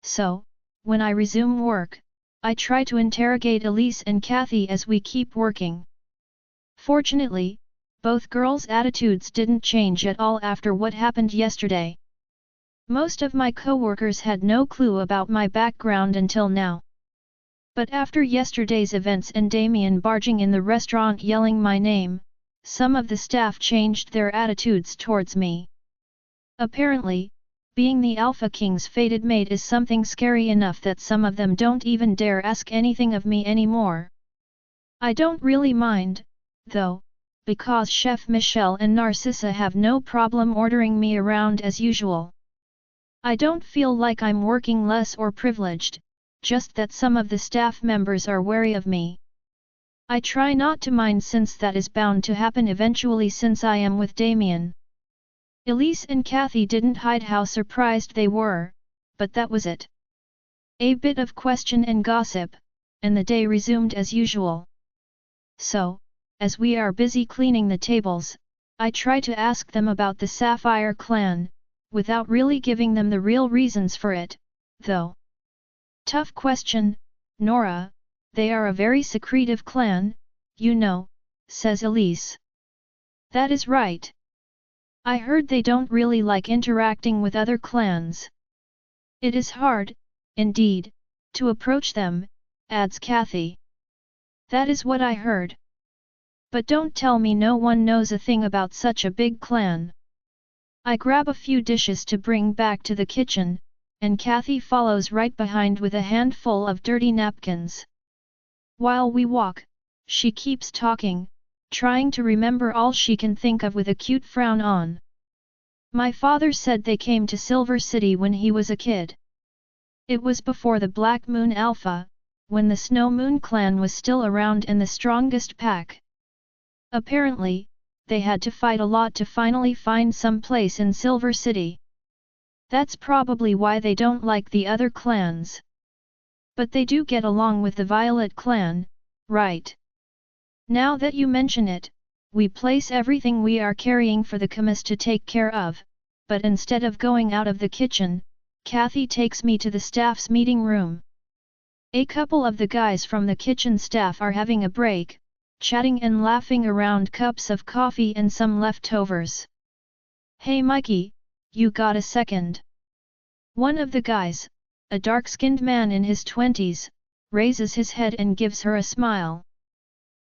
So, when I resume work, I try to interrogate Elise and Kathy as we keep working. Fortunately, both girls' attitudes didn't change at all after what happened yesterday. Most of my coworkers had no clue about my background until now. But after yesterday's events and Damien barging in the restaurant yelling my name, some of the staff changed their attitudes towards me. Apparently, being the Alpha King's fated mate is something scary enough that some of them don't even dare ask anything of me anymore. I don't really mind, though, because Chef Michelle and Narcissa have no problem ordering me around as usual. I don't feel like I'm working less or privileged, just that some of the staff members are wary of me. I try not to mind since that is bound to happen eventually since I am with Damien. Elise and Kathy didn't hide how surprised they were, but that was it. A bit of question and gossip, and the day resumed as usual. So, as we are busy cleaning the tables, I try to ask them about the Sapphire clan, without really giving them the real reasons for it, though. "Tough question, Nora. They are a very secretive clan, you know," says Elise. "That is right. I heard they don't really like interacting with other clans. It is hard, indeed, to approach them," adds Kathy. "That is what I heard. But don't tell me no one knows a thing about such a big clan." I grab a few dishes to bring back to the kitchen, and Kathy follows right behind with a handful of dirty napkins. While we walk, she keeps talking, trying to remember all she can think of with a cute frown on. "My father said they came to Silver City when he was a kid. It was before the Black Moon Alpha, when the Snow Moon clan was still around and the strongest pack. Apparently, they had to fight a lot to finally find some place in Silver City. That's probably why they don't like the other clans. But they do get along with the Violet clan, right? Now that you mention it, we place everything we are carrying for the commis to take care of, but instead of going out of the kitchen, Kathy takes me to the staff's meeting room. A couple of the guys from the kitchen staff are having a break, chatting and laughing around cups of coffee and some leftovers. "Hey Mikey, you got a second?" One of the guys, a dark-skinned man in his 20s, raises his head and gives her a smile.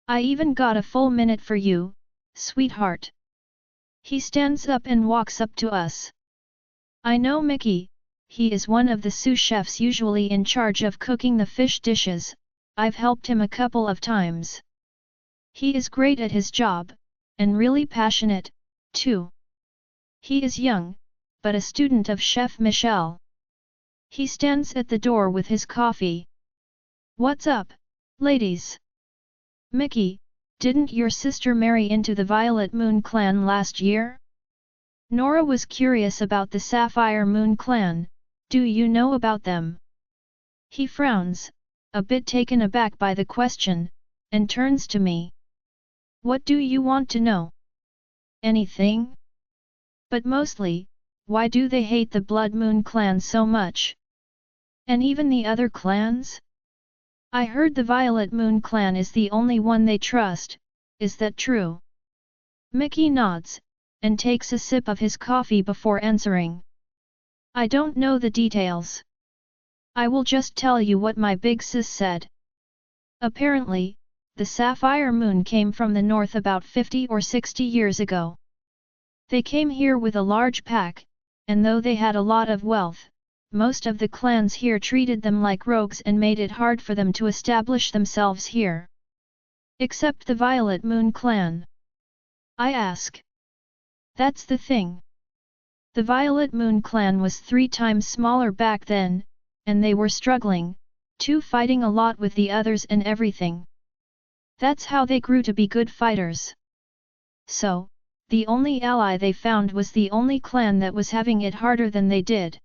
"I even got a full minute for you, sweetheart." He stands up and walks up to us. I know Mickey, he is one of the sous chefs usually in charge of cooking the fish dishes. I've helped him a couple of times. He is great at his job, and really passionate, too. He is young, but a student of Chef Michelle. He stands at the door with his coffee. "What's up, ladies?" "Mickey, didn't your sister marry into the Violet Moon clan last year?" Nora was curious about the Sapphire Moon clan. "Do you know about them?" He frowns, a bit taken aback by the question, and turns to me. "What do you want to know?" "Anything? But mostly, why do they hate the Blood Moon clan so much? And even the other clans? I heard the Violet Moon clan is the only one they trust, is that true?" Mickey nods, and takes a sip of his coffee before answering. I don't know the details. I will just tell you what my big sis said. Apparently, the sapphire moon came from the north about 50 or 60 years ago. They came here with a large pack, and though they had a lot of wealth, most of the clans here treated them like rogues and made it hard for them to establish themselves here. Except the Violet Moon clan. I ask. That's the thing. The Violet Moon clan was 3 times smaller back then, and they were struggling, too, fighting a lot with the others and everything. That's how they grew to be good fighters. So, the only ally they found was the only clan that was having it harder than they did.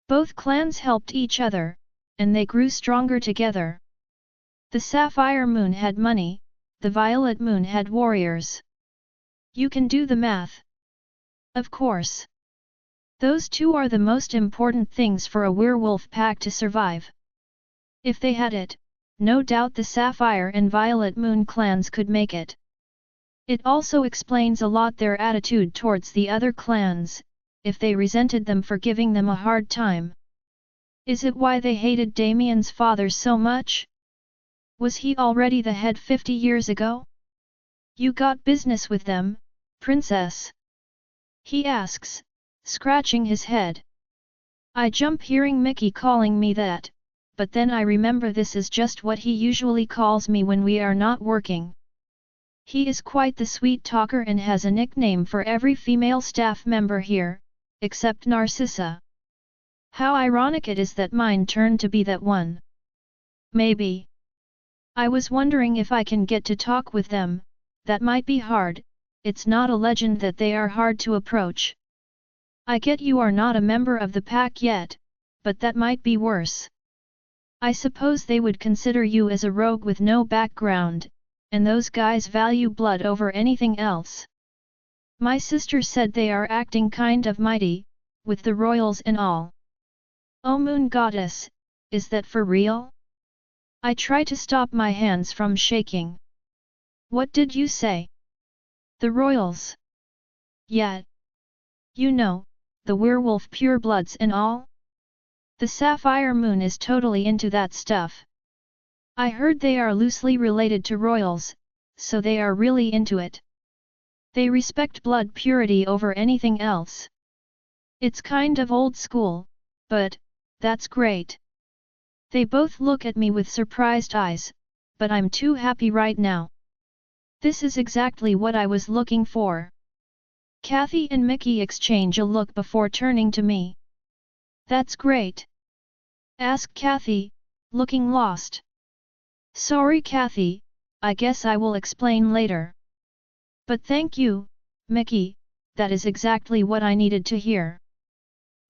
Both clans helped each other, and they grew stronger together. The Sapphire Moon had money, the Violet Moon had warriors. You can do the math. Of course. Those two are the most important things for a werewolf pack to survive. If they had it, no doubt the Sapphire and Violet Moon clans could make it. It also explains a lot their attitude towards the other clans, if they resented them for giving them a hard time. Is it why they hated Damien's father so much? Was he already the head 50 years ago? You got business with them, princess? He asks, scratching his head. I jump hearing Mickey calling me that, but then I remember this is just what he usually calls me when we are not working. He is quite the sweet talker and has a nickname for every female staff member here, except Narcissa. How ironic it is that mine turned to be that one. Maybe. I was wondering if I can get to talk with them. That might be hard, it's not a legend that they are hard to approach. I get you are not a member of the pack yet, but that might be worse. I suppose they would consider you as a rogue with no background, and those guys value blood over anything else. My sister said they are acting kind of mighty, with the royals and all. Oh moon goddess, is that for real? I try to stop my hands from shaking. What did you say? The royals? Yeah. You know, the werewolf purebloods and all? The Sapphire Moon is totally into that stuff. I heard they are loosely related to royals, so they are really into it. They respect blood purity over anything else. It's kind of old school, but that's great. They both look at me with surprised eyes, but I'm too happy right now. This is exactly what I was looking for. Kathy and Mickey exchange a look before turning to me. That's great. Asked Kathy, looking lost. Sorry Kathy, I guess I will explain later. But thank you, Mickey, that is exactly what I needed to hear.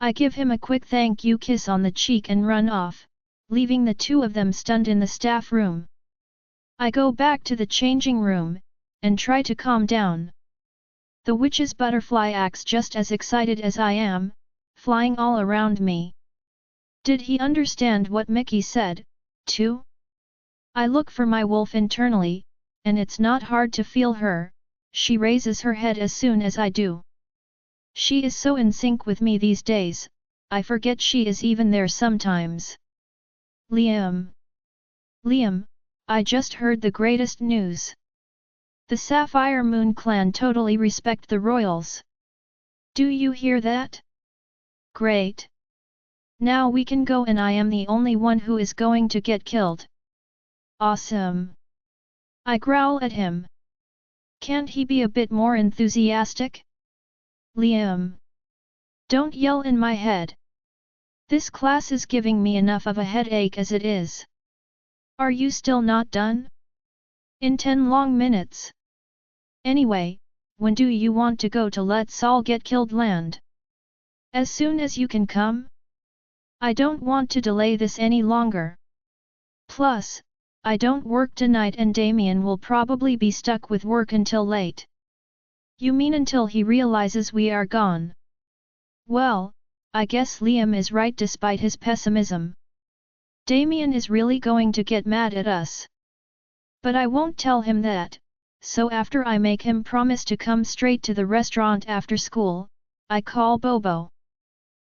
I give him a quick thank you kiss on the cheek and run off, leaving the two of them stunned in the staff room. I go back to the changing room, and try to calm down. The witch's butterfly acts just as excited as I am, flying all around me. Did he understand what Mickey said, too? I look for my wolf internally, and it's not hard to feel her. She raises her head as soon as I do. She is so in sync with me these days, I forget she is even there sometimes. Liam. Liam, I just heard the greatest news. The Sapphire Moon clan totally respect the royals. Do you hear that? Great. Now we can go and I am the only one who is going to get killed. Awesome. I growl at him. Can't he be a bit more enthusiastic? Liam. Don't yell in my head. This class is giving me enough of a headache as it is. Are you still not done? In 10 long minutes. Anyway, when do you want to go to Let's All Get Killed land? As soon as you can come? I don't want to delay this any longer. Plus, I don't work tonight and Damien will probably be stuck with work until late. You mean until he realizes we are gone? Well, I guess Liam is right despite his pessimism. Damien is really going to get mad at us. But I won't tell him that, so after I make him promise to come straight to the restaurant after school, I call Bobo.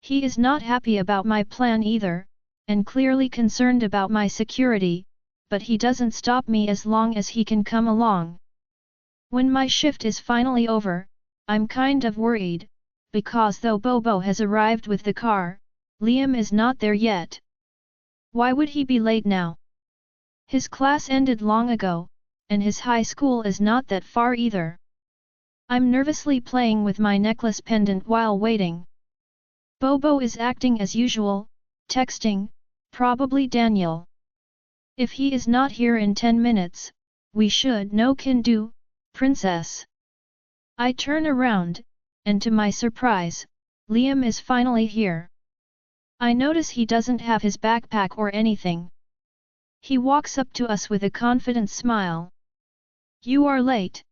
He is not happy about my plan either, and clearly concerned about my security, but he doesn't stop me as long as he can come along. When my shift is finally over, I'm kind of worried, because though Bobo has arrived with the car, Liam is not there yet. Why would he be late now? His class ended long ago, and his high school is not that far either. I'm nervously playing with my necklace pendant while waiting. Bobo is acting as usual, texting, probably Daniel. If he is not here in 10 minutes, we should know can do, princess. I turn around, and to my surprise, Liam is finally here. I notice he doesn't have his backpack or anything. He walks up to us with a confident smile. You are late.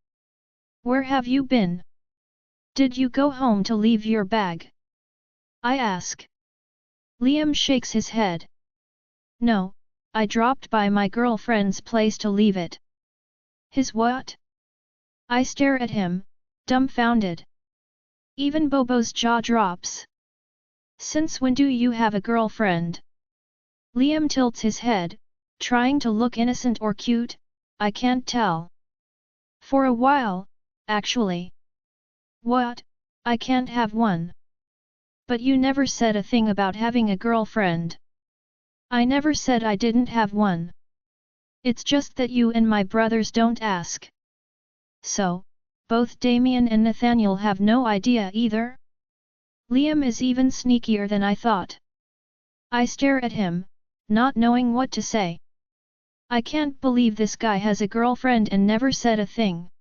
Where have you been? Did you go home to leave your bag? I ask. Liam shakes his head. No, I dropped by my girlfriend's place to leave it. His what? I stare at him, dumbfounded. Even Bobo's jaw drops. Since when do you have a girlfriend? Liam tilts his head, trying to look innocent or cute, I can't tell. For a while, actually. What? I can't have one. But you never said a thing about having a girlfriend. I never said I didn't have one. It's just that you and my brothers don't ask. So, both Damien and Nathaniel have no idea either? Liam is even sneakier than I thought. I stare at him, not knowing what to say. I can't believe this guy has a girlfriend and never said a thing.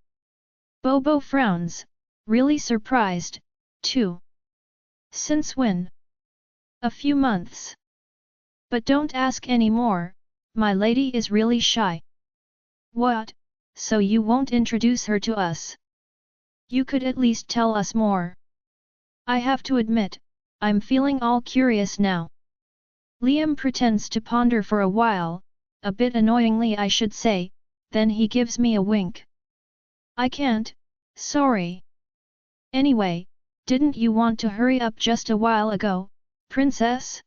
Bobo frowns, really surprised, too. Since when? A few months. But don't ask any more, my lady is really shy. What, so you won't introduce her to us? You could at least tell us more. I have to admit, I'm feeling all curious now. Liam pretends to ponder for a while, a bit annoyingly I should say, then he gives me a wink. I can't, sorry. Anyway, didn't you want to hurry up just a while ago, princess?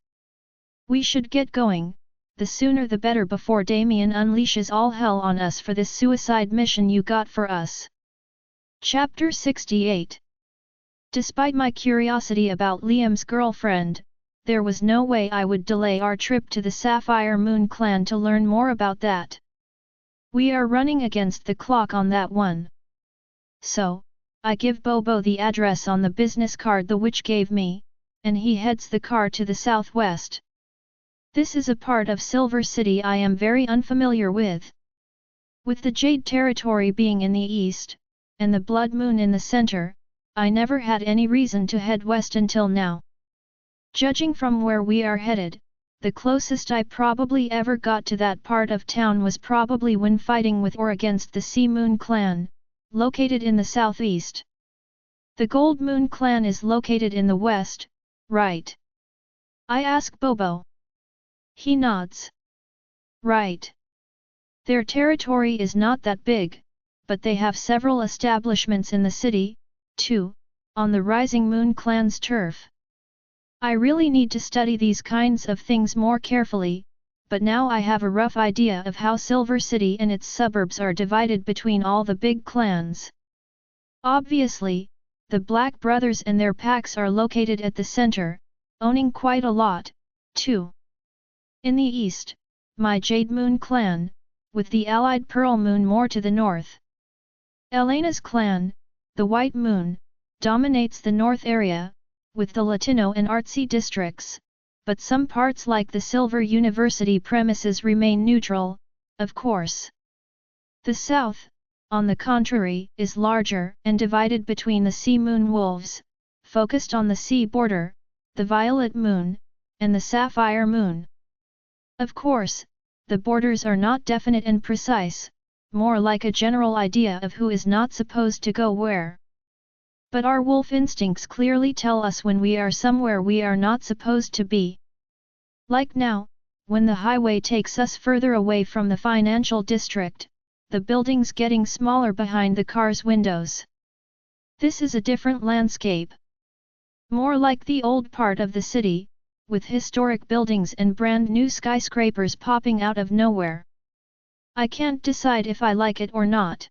We should get going, the sooner the better before Damien unleashes all hell on us for this suicide mission you got for us. Chapter 68. Despite my curiosity about Liam's girlfriend, there was no way I would delay our trip to the Sapphire Moon clan to learn more about that. We are running against the clock on that one. So, I give Bobo the address on the business card the witch gave me, and he heads the car to the southwest. This is a part of Silver City I am very unfamiliar with. With the Jade territory being in the east, and the Blood Moon in the center, I never had any reason to head west until now. Judging from where we are headed, the closest I probably ever got to that part of town was probably when fighting with or against the Sea Moon clan, located in the southeast. The Gold Moon clan is located in the west, right? I ask Bobo. He nods. Right. Their territory is not that big, but they have several establishments in the city, too, on the Rising Moon clan's turf. I really need to study these kinds of things more carefully, but now I have a rough idea of how Silver City and its suburbs are divided between all the big clans. Obviously, the Black Brothers and their packs are located at the center, owning quite a lot, too. In the east, my Jade Moon clan, with the allied Pearl Moon more to the north. Elena's clan, the White Moon, dominates the north area, with the Latino and artsy districts, but some parts like the Silver University premises remain neutral, of course. The south, on the contrary, is larger and divided between the Sea Moon Wolves, focused on the sea border, the Violet Moon, and the Sapphire Moon. Of course, the borders are not definite and precise, more like a general idea of who is not supposed to go where. But our wolf instincts clearly tell us when we are somewhere we are not supposed to be. Like now, when the highway takes us further away from the financial district, the buildings getting smaller behind the car's windows. This is a different landscape. More like the old part of the city, with historic buildings and brand new skyscrapers popping out of nowhere. I can't decide if I like it or not.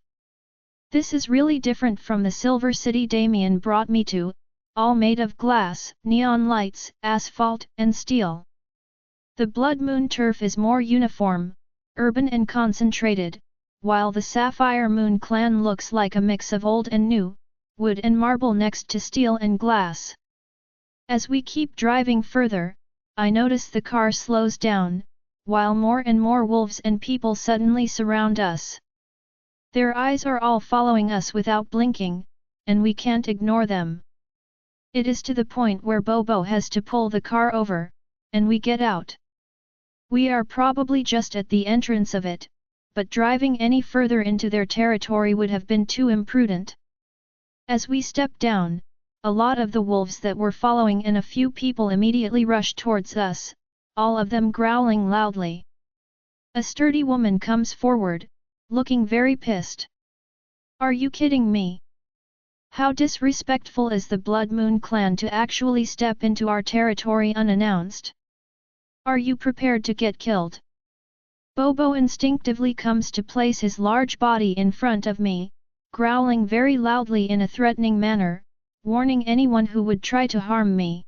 This is really different from the Silver City Damien brought me to, all made of glass, neon lights, asphalt, and steel. The Blood Moon turf is more uniform, urban and concentrated, while the Sapphire Moon clan looks like a mix of old and new, wood and marble next to steel and glass. As we keep driving further, I notice the car slows down, while more and more wolves and people suddenly surround us. Their eyes are all following us without blinking, and we can't ignore them. It is to the point where Bobo has to pull the car over, and we get out. We are probably just at the entrance of it, but driving any further into their territory would have been too imprudent. As we step down, a lot of the wolves that were following and a few people immediately rush towards us, all of them growling loudly. A sturdy woman comes forward, looking very pissed. Are you kidding me? How disrespectful is the Blood Moon clan to actually step into our territory unannounced? Are you prepared to get killed? Bobo instinctively comes to place his large body in front of me, growling very loudly in a threatening manner, warning anyone who would try to harm me.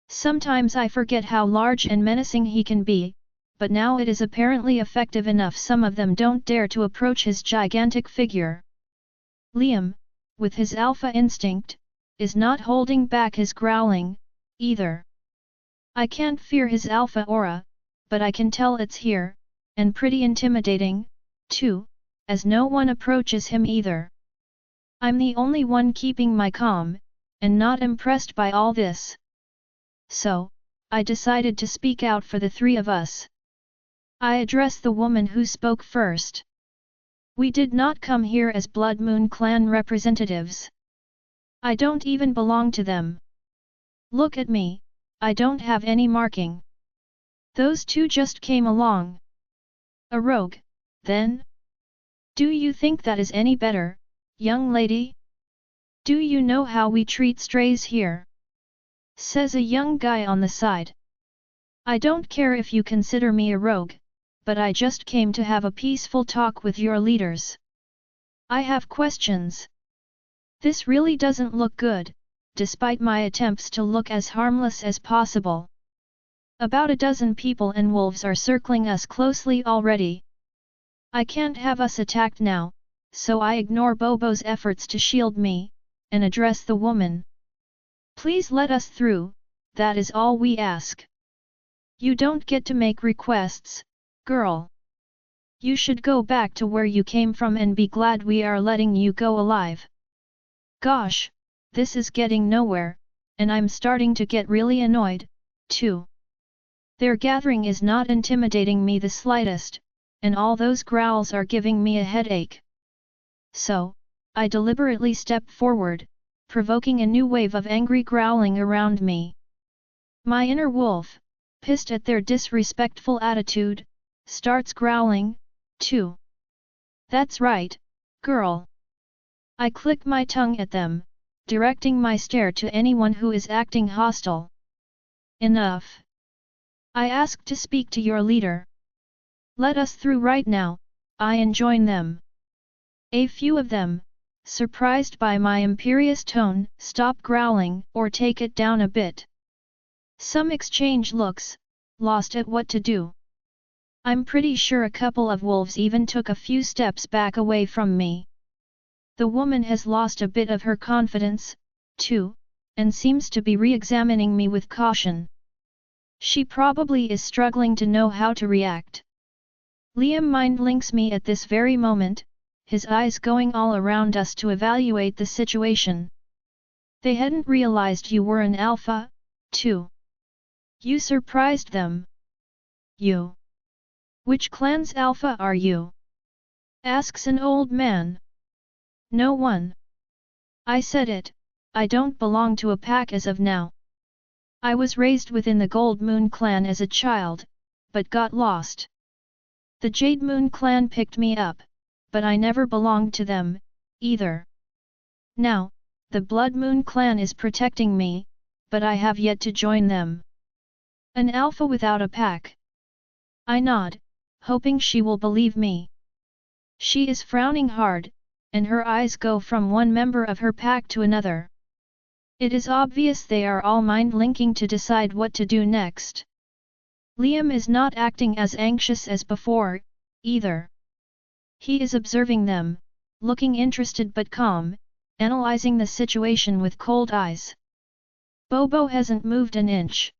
Sometimes I forget how large and menacing he can be, but now it is apparently effective enough some of them don't dare to approach his gigantic figure. Liam, with his alpha instinct, is not holding back his growling, either. I can't fear his alpha aura, but I can tell it's here, and pretty intimidating, too, as no one approaches him either. I'm the only one keeping my calm, and not impressed by all this. So, I decided to speak out for the three of us. I address the woman who spoke first. We did not come here as Blood Moon clan representatives. I don't even belong to them. Look at me, I don't have any marking. Those two just came along. A rogue, then? Do you think that is any better, young lady? Do you know how we treat strays here? Says a young guy on the side. I don't care if you consider me a rogue, but I just came to have a peaceful talk with your leaders. I have questions. This really doesn't look good, despite my attempts to look as harmless as possible. About a dozen people and wolves are circling us closely already. I can't have us attacked now, so I ignore Bobo's efforts to shield me, and address the woman. Please let us through, that is all we ask. You don't get to make requests, girl. You should go back to where you came from and be glad we are letting you go alive. Gosh, this is getting nowhere, and I'm starting to get really annoyed, too. Their gathering is not intimidating me the slightest, and all those growls are giving me a headache. So, I deliberately step forward, provoking a new wave of angry growling around me. My inner wolf, pissed at their disrespectful attitude, starts growling, too. That's right, girl. I click my tongue at them, directing my stare to anyone who is acting hostile. Enough. I ask to speak to your leader. Let us through right now, I enjoin them. A few of them, surprised by my imperious tone, stop growling or take it down a bit. Some exchange looks, lost at what to do. I'm pretty sure a couple of wolves even took a few steps back away from me. The woman has lost a bit of her confidence, too, and seems to be re-examining me with caution. She probably is struggling to know how to react. Liam mind links me at this very moment, his eyes going all around us to evaluate the situation. They hadn't realized you were an alpha, too. You surprised them. You. Which clan's alpha are you? Asks an old man. No one. I said it, I don't belong to a pack as of now. I was raised within the Gold Moon clan as a child, but got lost. The Jade Moon clan picked me up, but I never belonged to them, either. Now, the Blood Moon clan is protecting me, but I have yet to join them. An alpha without a pack. I nod, hoping she will believe me. She is frowning hard, and her eyes go from one member of her pack to another. It is obvious they are all mind-linking to decide what to do next. Liam is not acting as anxious as before, either. He is observing them, looking interested but calm, analyzing the situation with cold eyes. Bobo hasn't moved an inch.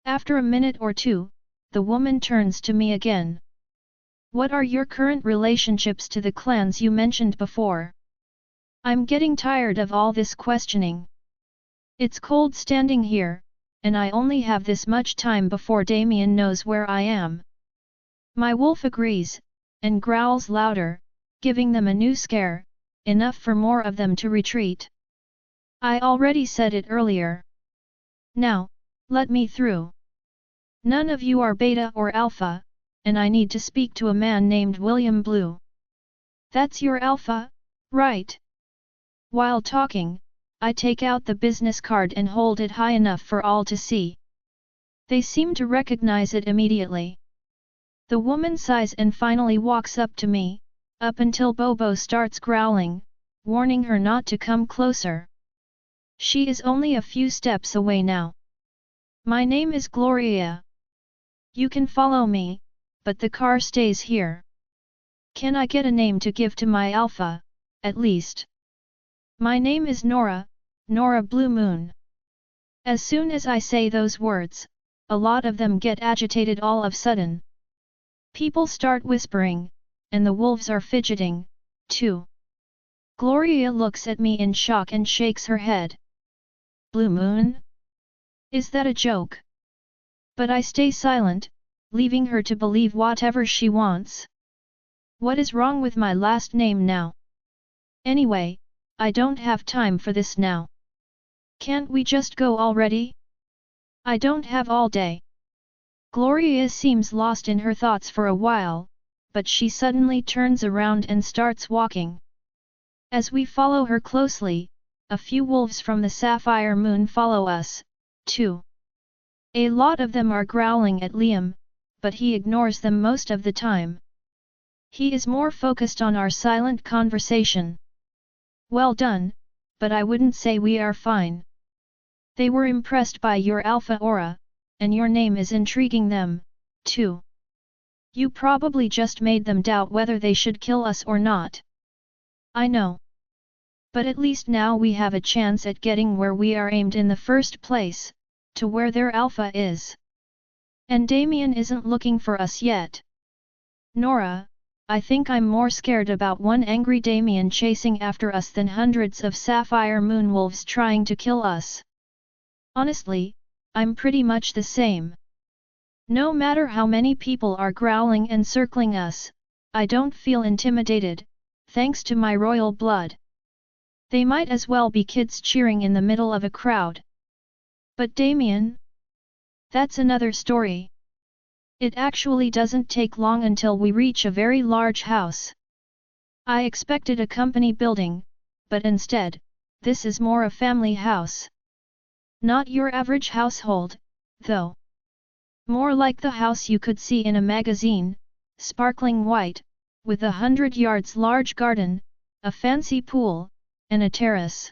After a minute or two, the woman turns to me again. What are your current relationships to the clans you mentioned before? I'm getting tired of all this questioning. It's cold standing here, and I only have this much time before Damien knows where I am. My wolf agrees, and growls louder, giving them a new scare, enough for more of them to retreat. I already said it earlier. Now, let me through. None of you are beta or alpha, and I need to speak to a man named William Blue. That's your alpha, right? While talking, I take out the business card and hold it high enough for all to see. They seem to recognize it immediately. The woman sighs and finally walks up to me, up until Bobo starts growling, warning her not to come closer. She is only a few steps away now. My name is Gloria. You can follow me, but the car stays here. Can I get a name to give to my alpha, at least? My name is Nora, Nora Blue Moon. As soon as I say those words, a lot of them get agitated all of a sudden. People start whispering, and the wolves are fidgeting, too. Gloria looks at me in shock and shakes her head. Blue Moon? Is that a joke? But I stay silent, leaving her to believe whatever she wants. What is wrong with my last name now? Anyway, I don't have time for this now. Can't we just go already? I don't have all day. Gloria seems lost in her thoughts for a while, but she suddenly turns around and starts walking. As we follow her closely, a few wolves from the Sapphire Moon follow us, too. A lot of them are growling at Liam, but he ignores them most of the time. He is more focused on our silent conversation. Well done, but I wouldn't say we are fine. They were impressed by your alpha aura, and your name is intriguing them, too. You probably just made them doubt whether they should kill us or not. I know. But at least now we have a chance at getting where we are aimed in the first place, to where their alpha is. And Damien isn't looking for us yet. Nora, I think I'm more scared about one angry Damien chasing after us than hundreds of Sapphire Moon wolves trying to kill us. Honestly, I'm pretty much the same. No matter how many people are growling and circling us, I don't feel intimidated, thanks to my royal blood. They might as well be kids cheering in the middle of a crowd. But Damien? That's another story. It actually doesn't take long until we reach a very large house. I expected a company building, but instead, this is more a family house. Not your average household, though. More like the house you could see in a magazine, sparkling white, with 100 yards large garden, a fancy pool, and a terrace.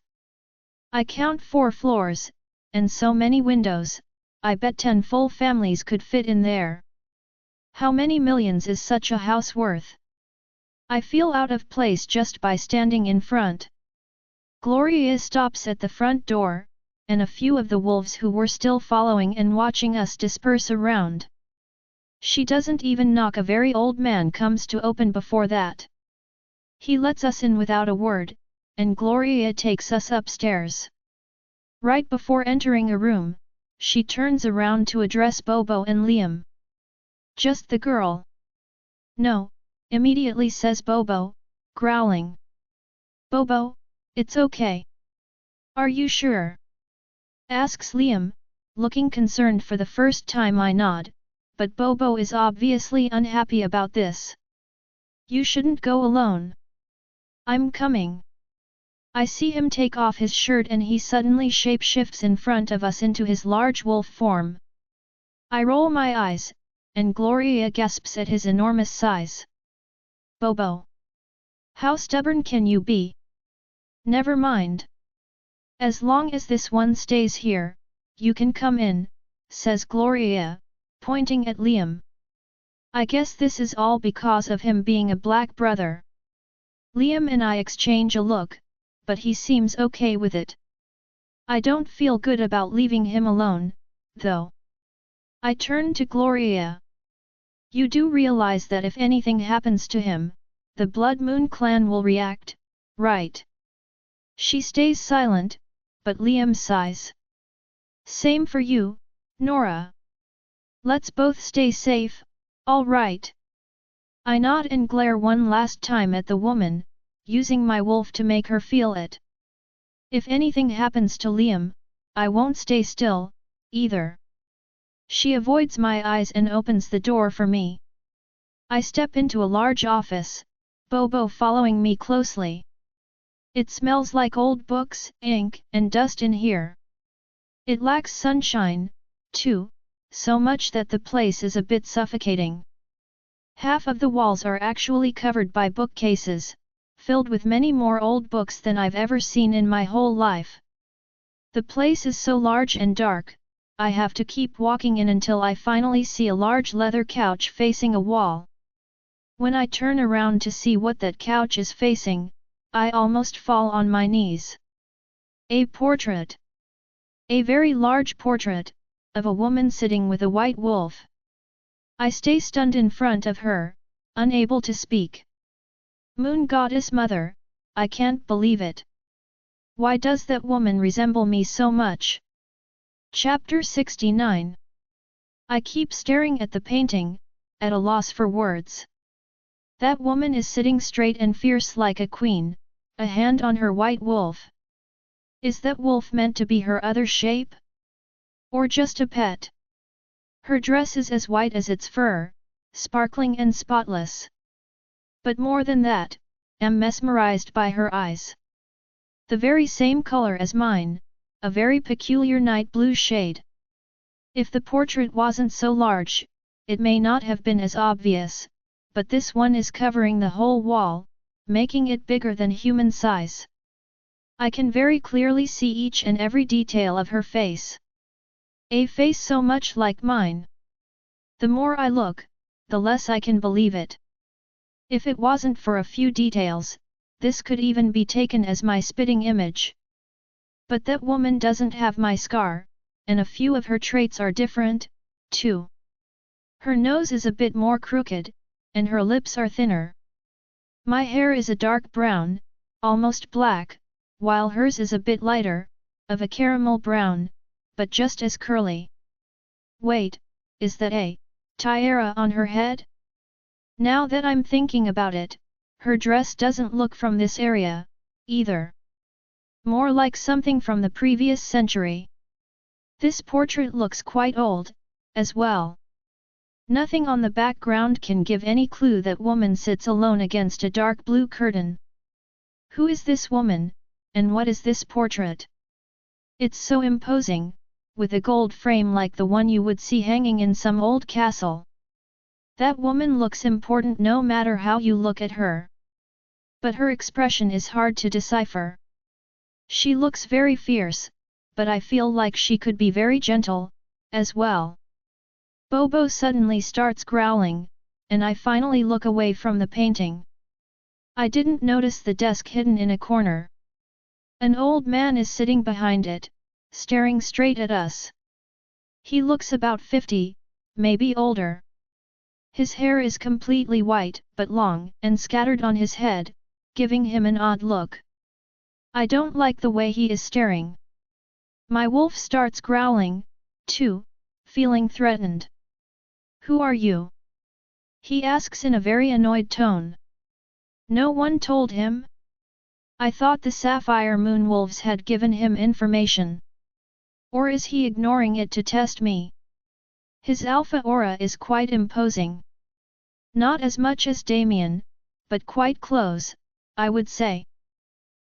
I count 4 floors, and so many windows, I bet 10 full families could fit in there. How many millions is such a house worth? I feel out of place just by standing in front. Gloria stops at the front door, and a few of the wolves who were still following and watching us disperse around. She doesn't even knock. A very old man comes to open before that. He lets us in without a word, and Gloria takes us upstairs. Right before entering a room, she turns around to address Bobo and Liam. Just the girl? No, immediately says Bobo, growling. Bobo, it's okay. Are you sure? Asks Liam, looking concerned for the first time. I nod, but Bobo is obviously unhappy about this. You shouldn't go alone. I'm coming. I see him take off his shirt and he suddenly shape-shifts in front of us into his large wolf form. I roll my eyes, and Gloria gasps at his enormous size. Bobo! How stubborn can you be? Never mind. As long as this one stays here, you can come in, says Gloria, pointing at Liam. I guess this is all because of him being a black brother. Liam and I exchange a look, but he seems okay with it. I don't feel good about leaving him alone, though. I turn to Gloria. You do realize that if anything happens to him, the Blood Moon clan will react, right? She stays silent, but Liam sighs. Same for you, Nora. Let's both stay safe, all right? I nod and glare one last time at the woman, using my wolf to make her feel it. If anything happens to Liam, I won't stay still, either. She avoids my eyes and opens the door for me. I step into a large office, Bobo following me closely. It smells like old books, ink, and dust in here. It lacks sunshine, too, so much that the place is a bit suffocating. Half of the walls are actually covered by bookcases, filled with many more old books than I've ever seen in my whole life. The place is so large and dark, I have to keep walking in until I finally see a large leather couch facing a wall. When I turn around to see what that couch is facing, I almost fall on my knees. A portrait. A very large portrait, of a woman sitting with a white wolf. I stay stunned in front of her, unable to speak. Moon Goddess Mother, I can't believe it. Why does that woman resemble me so much? Chapter 69. I keep staring at the painting, at a loss for words. That woman is sitting straight and fierce like a queen, a hand on her white wolf. Is that wolf meant to be her other shape? Or just a pet? Her dress is as white as its fur, sparkling and spotless. But more than that, am mesmerized by her eyes. The very same color as mine, a very peculiar night blue shade. If the portrait wasn't so large, it may not have been as obvious, but this one is covering the whole wall, making it bigger than human size. I can very clearly see each and every detail of her face. A face so much like mine. The more I look, the less I can believe it. If it wasn't for a few details, this could even be taken as my spitting image. But that woman doesn't have my scar, and a few of her traits are different, too. Her nose is a bit more crooked, and her lips are thinner. My hair is a dark brown, almost black, while hers is a bit lighter, of a caramel brown, but just as curly. Wait, is that a tiara on her head? Now that I'm thinking about it, her dress doesn't look from this area, either. More like something from the previous century. This portrait looks quite old, as well. Nothing on the background can give any clue that woman sits alone against a dark blue curtain. Who is this woman, and what is this portrait? It's so imposing, with a gold frame like the one you would see hanging in some old castle. That woman looks important no matter how you look at her. But her expression is hard to decipher. She looks very fierce, but I feel like she could be very gentle, as well. Bobo suddenly starts growling, and I finally look away from the painting. I didn't notice the desk hidden in a corner. An old man is sitting behind it, staring straight at us. He looks about 50, maybe older. His hair is completely white, but long and scattered on his head, giving him an odd look. I don't like the way he is staring. My wolf starts growling, too, feeling threatened. Who are you? He asks in a very annoyed tone. No one told him? I thought the Sapphire Moon Wolves had given him information. Or is he ignoring it to test me? His alpha aura is quite imposing. Not as much as Damien, but quite close, I would say.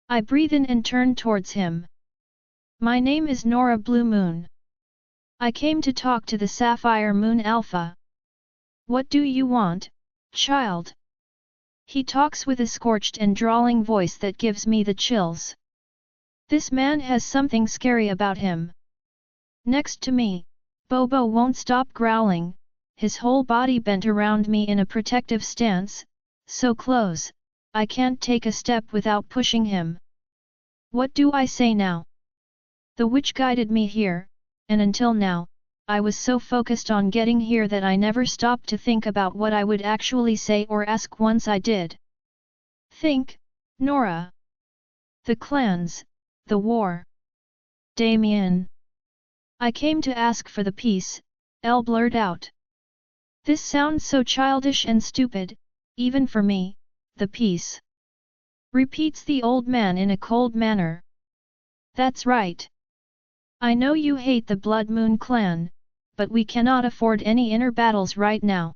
I breathe in and turn towards him. My name is Nora Blue Moon. I came to talk to the Sapphire Moon Alpha. What do you want, child? He talks with a scorched and drawling voice that gives me the chills. This man has something scary about him. Next to me, Bobo won't stop growling, his whole body bent around me in a protective stance, so close, I can't take a step without pushing him. What do I say now? The witch guided me here, and until now, I was so focused on getting here that I never stopped to think about what I would actually say or ask once I did. Think, Nora. The clans, the war. Damien. I came to ask for the peace, Elle blurted out. This sounds so childish and stupid, even for me, the peace. Repeats the old man in a cold manner. That's right. I know you hate the Blood Moon clan, but we cannot afford any inner battles right now.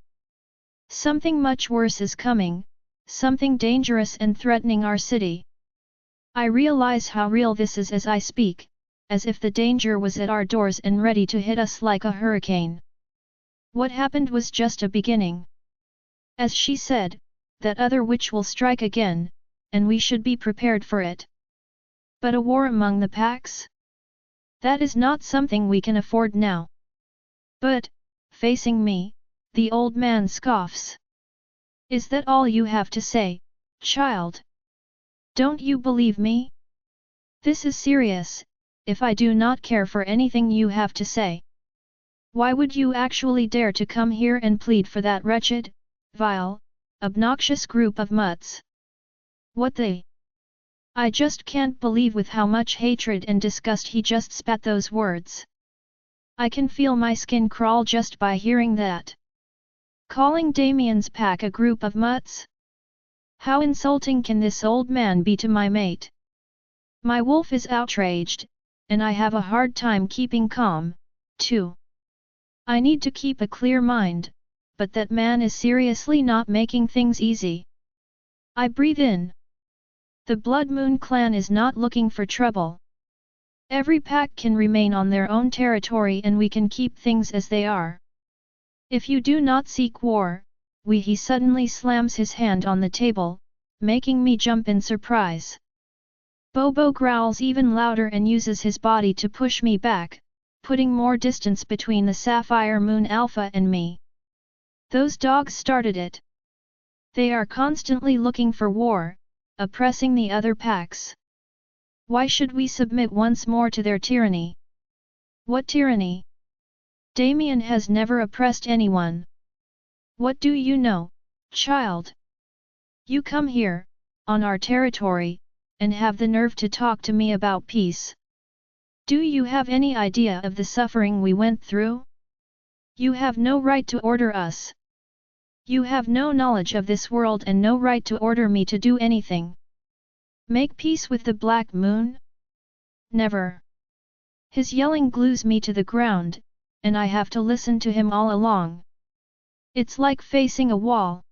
Something much worse is coming, something dangerous and threatening our city. I realize how real this is as I speak, as if the danger was at our doors and ready to hit us like a hurricane. What happened was just a beginning. As she said, that other witch will strike again, and we should be prepared for it. But a war among the packs? That is not something we can afford now. But, facing me, the old man scoffs. Is that all you have to say, child? Don't you believe me? This is serious, if I do not care for anything you have to say. Why would you actually dare to come here and plead for that wretched, vile, obnoxious group of mutts? What they? I just can't believe with how much hatred and disgust he just spat those words. I can feel my skin crawl just by hearing that. Calling Damien's pack a group of mutts? How insulting can this old man be to my mate? My wolf is outraged, and I have a hard time keeping calm, too. I need to keep a clear mind, but that man is seriously not making things easy. I breathe in. The Blood Moon clan is not looking for trouble. Every pack can remain on their own territory and we can keep things as they are. If you do not seek war, he suddenly slams his hand on the table, making me jump in surprise. Bobo growls even louder and uses his body to push me back, putting more distance between the Sapphire Moon Alpha and me. Those dogs started it. They are constantly looking for war, oppressing the other packs. Why should we submit once more to their tyranny? What tyranny? Damien has never oppressed anyone. What do you know, child? You come here, on our territory, and have the nerve to talk to me about peace. Do you have any idea of the suffering we went through? You have no right to order us. You have no knowledge of this world and no right to order me to do anything. Make peace with the Black Moon? Never. His yelling glues me to the ground, and I have to listen to him all along. It's like facing a wall.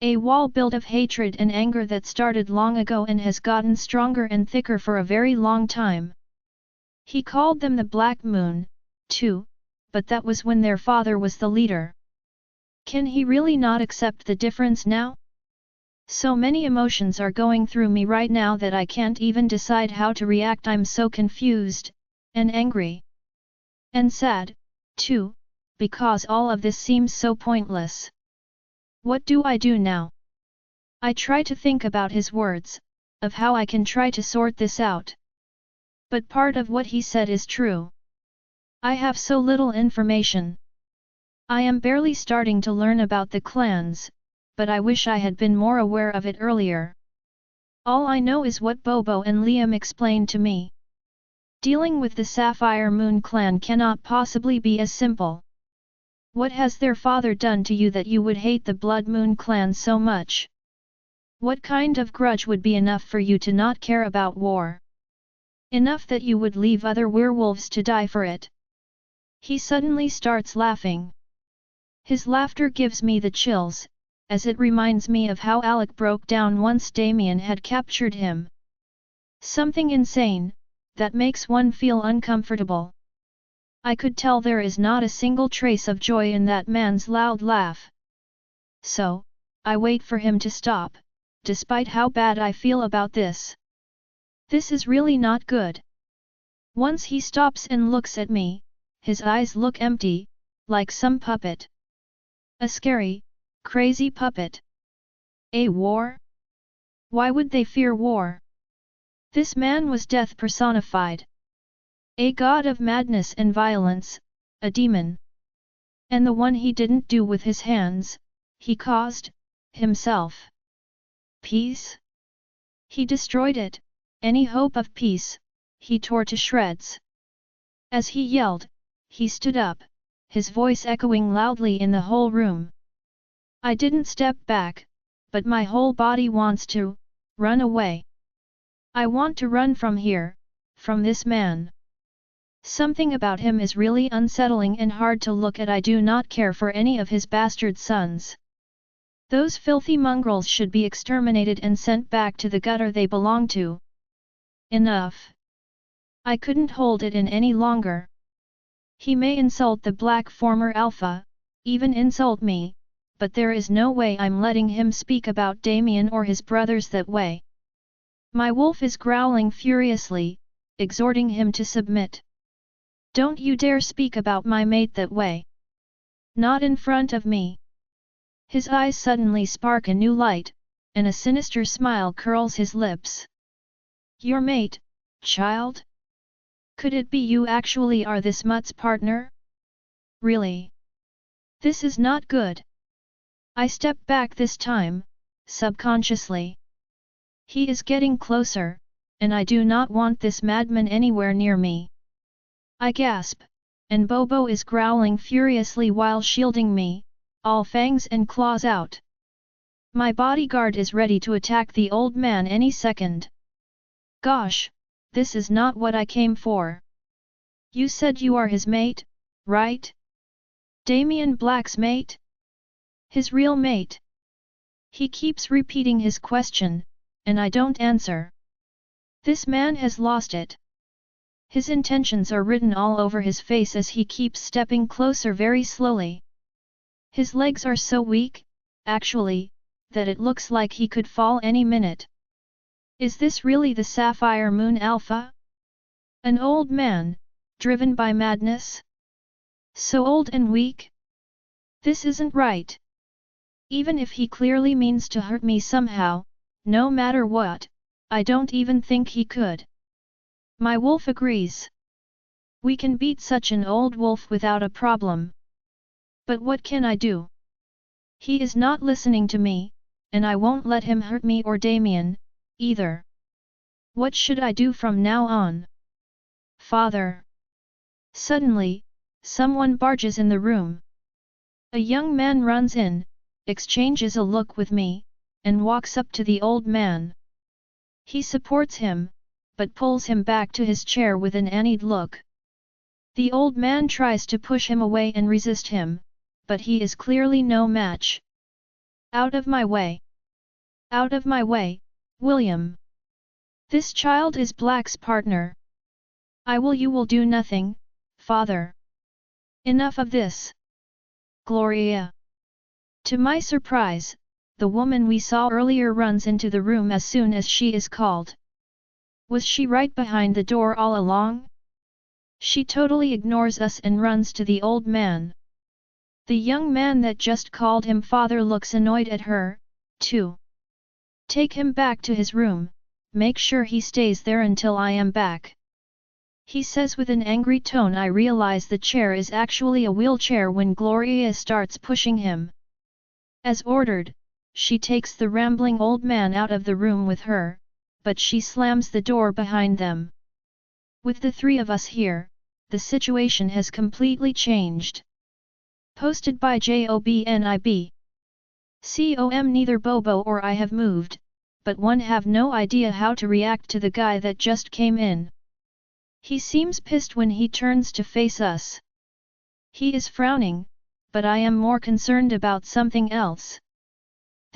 A wall built of hatred and anger that started long ago and has gotten stronger and thicker for a very long time. He called them the Black Moon, too, but that was when their father was the leader. Can he really not accept the difference now? So many emotions are going through me right now that I can't even decide how to react. I'm so confused, and angry. And sad, too, because all of this seems so pointless. What do I do now? I try to think about his words, of how I can try to sort this out. But part of what he said is true. I have so little information. I am barely starting to learn about the clans, but I wish I had been more aware of it earlier. All I know is what Bobo and Liam explained to me. Dealing with the Sapphire Moon clan cannot possibly be as simple. What has their father done to you that you would hate the Blood Moon clan so much? What kind of grudge would be enough for you to not care about war? Enough that you would leave other werewolves to die for it? He suddenly starts laughing. His laughter gives me the chills, as it reminds me of how Alec broke down once Damien had captured him. Something insane, that makes one feel uncomfortable. I could tell there is not a single trace of joy in that man's loud laugh. So, I wait for him to stop, despite how bad I feel about this. This is really not good. Once he stops and looks at me, his eyes look empty, like some puppet. A scary, crazy puppet. A war? Why would they fear war? This man was death personified. A god of madness and violence, a demon. And the one he didn't do with his hands, he caused, himself. Peace? He destroyed it, any hope of peace, he tore to shreds. As he yelled, he stood up, his voice echoing loudly in the whole room. I didn't step back, but my whole body wants to run away. I want to run from here, from this man. Something about him is really unsettling and hard to look at. I do not care for any of his bastard sons. Those filthy mongrels should be exterminated and sent back to the gutter they belong to. Enough. I couldn't hold it in any longer. He may insult the black former alpha, even insult me, but there is no way I'm letting him speak about Damien or his brothers that way. My wolf is growling furiously, exhorting him to submit. Don't you dare speak about my mate that way. Not in front of me. His eyes suddenly spark a new light, and a sinister smile curls his lips. Your mate, child? Could it be you actually are this mutt's partner? Really? This is not good. I step back this time, subconsciously. He is getting closer, and I do not want this madman anywhere near me. I gasp, and Bobo is growling furiously while shielding me, all fangs and claws out. My bodyguard is ready to attack the old man any second. Gosh, this is not what I came for. You said you are his mate, right? Damien Black's mate? His real mate? He keeps repeating his question, and I don't answer. This man has lost it. His intentions are written all over his face as he keeps stepping closer very slowly. His legs are so weak, actually, that it looks like he could fall any minute. Is this really the Sapphire Moon Alpha? An old man, driven by madness? So old and weak? This isn't right. Even if he clearly means to hurt me somehow, no matter what, I don't even think he could. My wolf agrees. We can beat such an old wolf without a problem. But what can I do? He is not listening to me, and I won't let him hurt me or Damien, either. What should I do from now on? Father. Suddenly, someone barges in the room. A young man runs in, exchanges a look with me, and walks up to the old man. He supports him, but pulls him back to his chair with an annoyed look. The old man tries to push him away and resist him, but he is clearly no match. Out of my way! Out of my way, William! This child is Black's partner. You will do nothing, father. Enough of this. Gloria. To my surprise, the woman we saw earlier runs into the room as soon as she is called. Was she right behind the door all along? She totally ignores us and runs to the old man. The young man that just called him father looks annoyed at her, too. Take him back to his room, make sure he stays there until I am back. He says with an angry tone. I realize the chair is actually a wheelchair when Gloria starts pushing him. As ordered, she takes the rambling old man out of the room with her, but she slams the door behind them. With the three of us here, the situation has completely changed. Posted by JOBNIB. COM. Neither Bobo or I have moved, but one have no idea how to react to the guy that just came in. He seems pissed when he turns to face us. He is frowning, but I am more concerned about something else.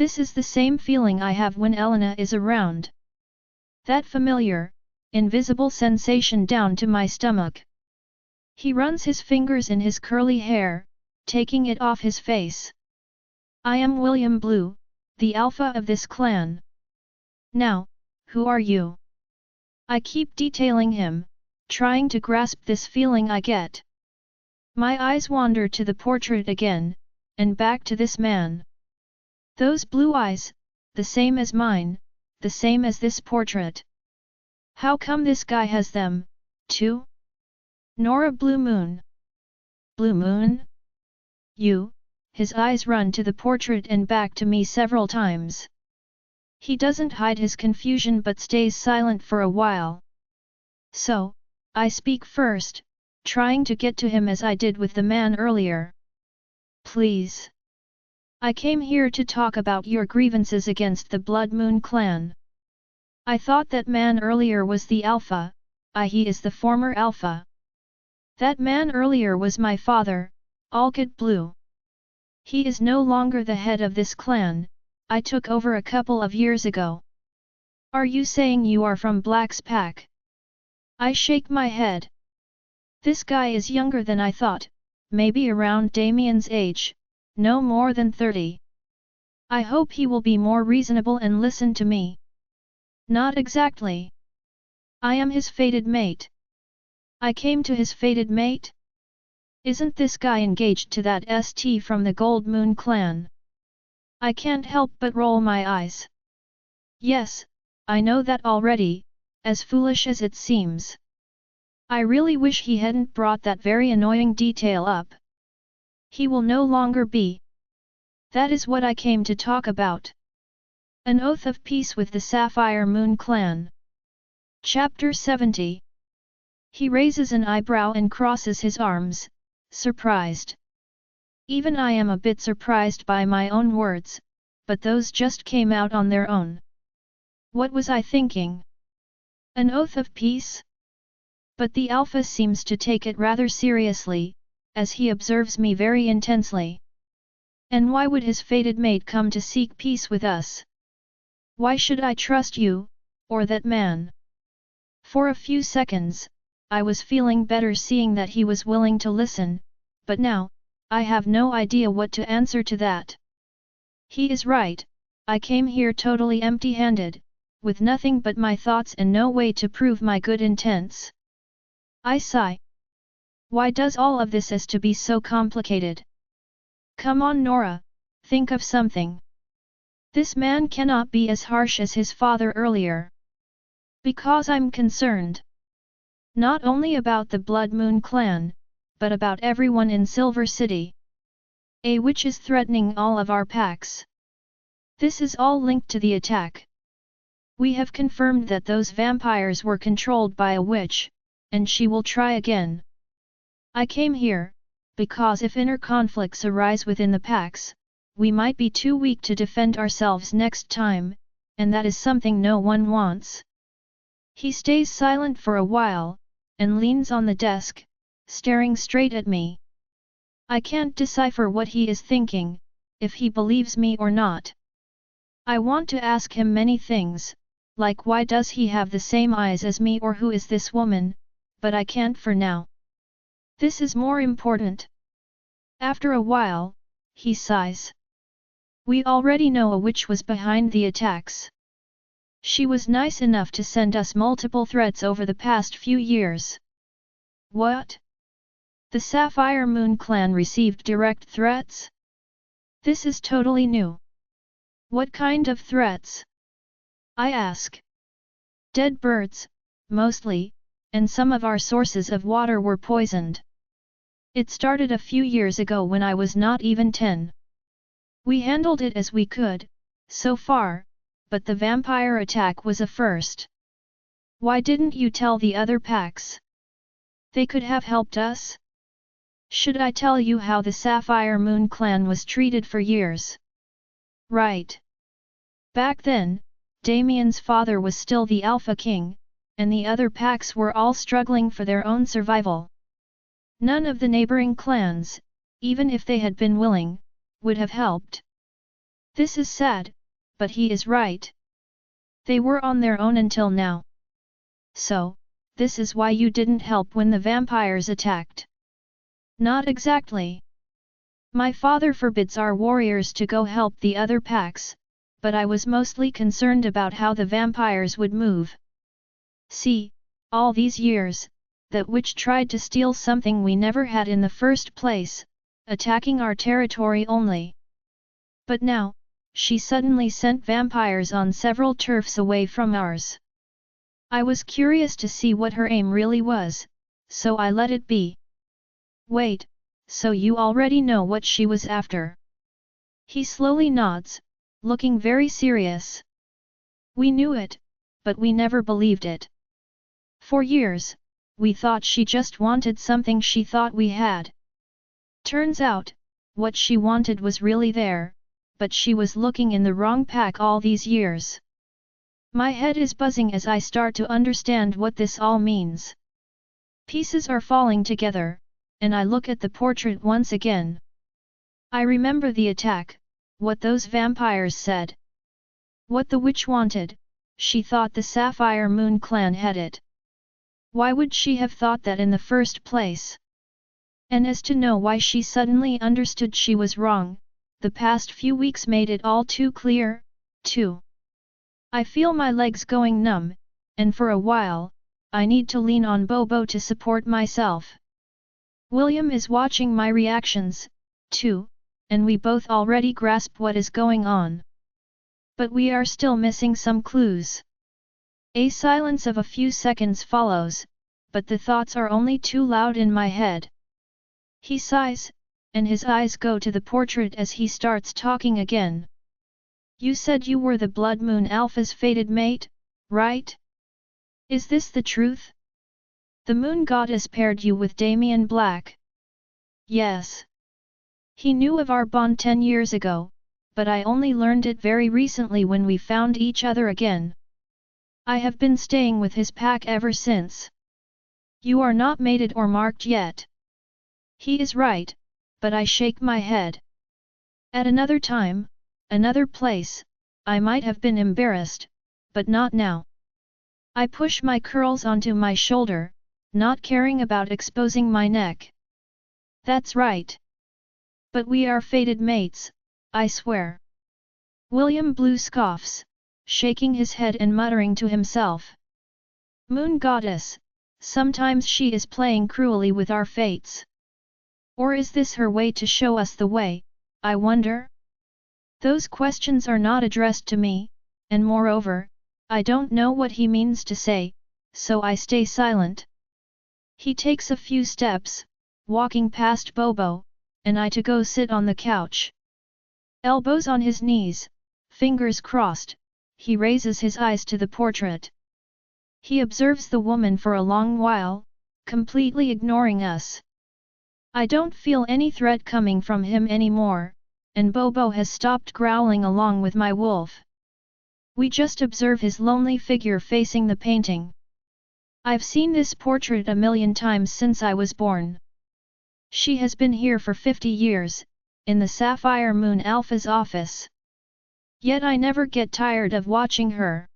This is the same feeling I have when Elena is around. That familiar, invisible sensation down to my stomach. He runs his fingers in his curly hair, taking it off his face. I am William Blue, the alpha of this clan. Now, who are you? I keep detailing him, trying to grasp this feeling I get. My eyes wander to the portrait again, and back to this man. Those blue eyes, the same as mine, the same as this portrait. How come this guy has them, too? Nora Blue Moon. Blue Moon? You? His eyes run to the portrait and back to me several times. He doesn't hide his confusion but stays silent for a while. So, I speak first, trying to get to him as I did with the man earlier. Please. I came here to talk about your grievances against the Blood Moon clan. I thought that man earlier was the alpha, he is the former alpha. That man earlier was my father, Alkid Blue. He is no longer the head of this clan, I took over a couple of years ago. Are you saying you are from Black's pack? I shake my head. This guy is younger than I thought, maybe around Damien's age, no more than 30. I hope he will be more reasonable and listen to me. Not exactly. I am his fated mate. I came to his fated mate? Isn't this guy engaged to that ST from the Gold Moon clan? I can't help but roll my eyes. Yes, I know that already, as foolish as it seems. I really wish he hadn't brought that very annoying detail up. He will no longer be. That is what I came to talk about. An oath of peace with the Sapphire Moon clan. Chapter 70. He raises an eyebrow and crosses his arms, surprised. Even I am a bit surprised by my own words, but those just came out on their own. What was I thinking? An oath of peace? But the alpha seems to take it rather seriously, as he observes me very intensely. And why would his fated mate come to seek peace with us? Why should I trust you, or that man? For a few seconds, I was feeling better seeing that he was willing to listen, but now, I have no idea what to answer to that. He is right, I came here totally empty-handed, with nothing but my thoughts and no way to prove my good intents. I sigh. Why does all of this has to be so complicated? Come on Nora, think of something. This man cannot be as harsh as his father earlier. Because I'm concerned. Not only about the Blood Moon clan, but about everyone in Silver City. A witch is threatening all of our packs. This is all linked to the attack. We have confirmed that those vampires were controlled by a witch, and she will try again. I came here, because if inner conflicts arise within the packs, we might be too weak to defend ourselves next time, and that is something no one wants. He stays silent for a while, and leans on the desk, staring straight at me. I can't decipher what he is thinking, if he believes me or not. I want to ask him many things, like why does he have the same eyes as me or who is this woman, but I can't for now. This is more important. After a while, he sighs. We already know a witch was behind the attacks. She was nice enough to send us multiple threats over the past few years. What? The Sapphire Moon clan received direct threats? This is totally new. What kind of threats? I ask. Dead birds, mostly, and some of our sources of water were poisoned. It started a few years ago when I was not even 10. We handled it as we could, so far, but the vampire attack was a first. Why didn't you tell the other packs? They could have helped us? Should I tell you how the Sapphire Moon clan was treated for years? Right. Back then, Damien's father was still the Alpha King, and the other packs were all struggling for their own survival. None of the neighboring clans, even if they had been willing, would have helped. This is sad, but he is right. They were on their own until now. So, this is why you didn't help when the vampires attacked. Not exactly. My father forbids our warriors to go help the other packs, but I was mostly concerned about how the vampires would move. See, all these years, that witch tried to steal something we never had in the first place, attacking our territory only. But now, she suddenly sent vampires on several turfs away from ours. I was curious to see what her aim really was, so I let it be. Wait, so you already know what she was after? He slowly nods, looking very serious. We knew it, but we never believed it. For years, we thought she just wanted something she thought we had. Turns out, what she wanted was really there, but she was looking in the wrong pack all these years. My head is buzzing as I start to understand what this all means. Pieces are falling together, and I look at the portrait once again. I remember the attack, what those vampires said. What the witch wanted, she thought the Sapphire Moon clan had it. Why would she have thought that in the first place? And as to know why she suddenly understood she was wrong, the past few weeks made it all too clear, too. I feel my legs going numb, and for a while, I need to lean on Bobo to support myself. William is watching my reactions, too, and we both already grasp what is going on. But we are still missing some clues. A silence of a few seconds follows, but the thoughts are only too loud in my head. He sighs, and his eyes go to the portrait as he starts talking again. You said you were the Blood Moon Alpha's fated mate, right? Is this the truth? The Moon Goddess paired you with Damien Black. Yes. He knew of our bond 10 years ago, but I only learned it very recently when we found each other again. I have been staying with his pack ever since. You are not mated or marked yet. He is right, but I shake my head. At another time, another place, I might have been embarrassed, but not now. I push my curls onto my shoulder, not caring about exposing my neck. That's right. But we are fated mates, I swear. William Blue scoffs, shaking his head and muttering to himself. Moon Goddess, sometimes she is playing cruelly with our fates. Or is this her way to show us the way, I wonder? Those questions are not addressed to me, and moreover, I don't know what he means to say, so I stay silent. He takes a few steps, walking past Bobo, and I to go sit on the couch. Elbows on his knees, fingers crossed, he raises his eyes to the portrait. He observes the woman for a long while, completely ignoring us. I don't feel any threat coming from him anymore, and Bobo has stopped growling along with my wolf. We just observe his lonely figure facing the painting. I've seen this portrait a million times since I was born. She has been here for 50 years, in the Sapphire Moon Alpha's office. Yet I never get tired of watching her.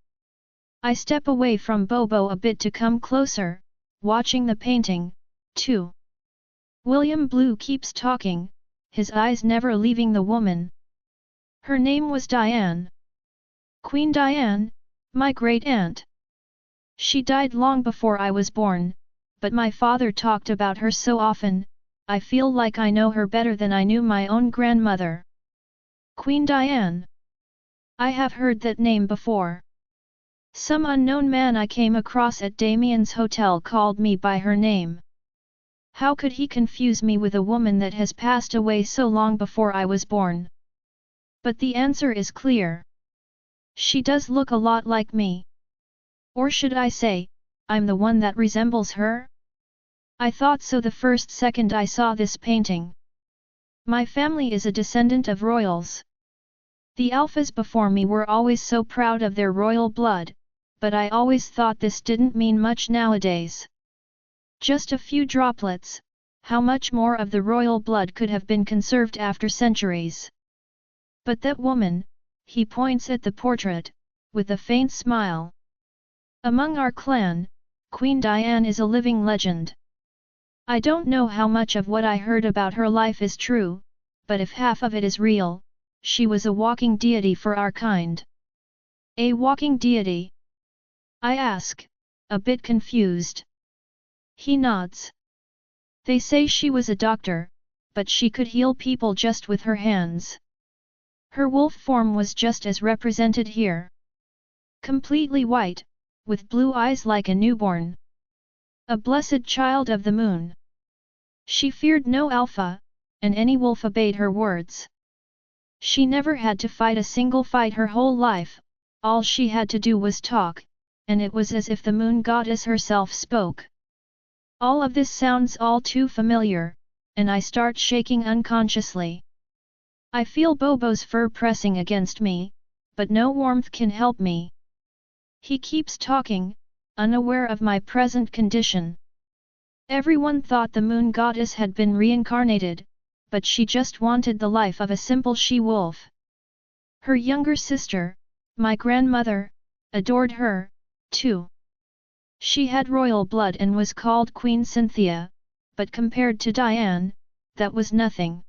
I step away from Bobo a bit to come closer, watching the painting, too. William Blue keeps talking, his eyes never leaving the woman. Her name was Diane. Queen Diane, my great-aunt. She died long before I was born, but my father talked about her so often, I feel like I know her better than I knew my own grandmother. Queen Diane. I have heard that name before. Some unknown man I came across at Damien's hotel called me by her name. How could he confuse me with a woman that has passed away so long before I was born? But the answer is clear. She does look a lot like me. Or should I say, I'm the one that resembles her? I thought so the first second I saw this painting. My family is a descendant of royals. The Alphas before me were always so proud of their royal blood, but I always thought this didn't mean much nowadays. Just a few droplets, how much more of the royal blood could have been conserved after centuries? But that woman, He points at the portrait, with a faint smile. Among our clan, Queen Diane is a living legend. I don't know how much of what I heard about her life is true, but if half of it is real, she was a walking deity for our kind. A walking deity? I ask, a bit confused. He nods. They say she was a doctor, but she could heal people just with her hands. Her wolf form was just as represented here. Completely white, with blue eyes like a newborn. A blessed child of the moon. She feared no alpha, and any wolf obeyed her words. She never had to fight a single fight her whole life, all she had to do was talk, and it was as if the moon goddess herself spoke. All of this sounds all too familiar, and I start shaking unconsciously. I feel Bobo's fur pressing against me, but no warmth can help me. He keeps talking, unaware of my present condition. Everyone thought the moon goddess had been reincarnated, but she just wanted the life of a simple she-wolf. Her younger sister, my grandmother, adored her, too. She had royal blood and was called Queen Cynthia, but compared to Diane, that was nothing.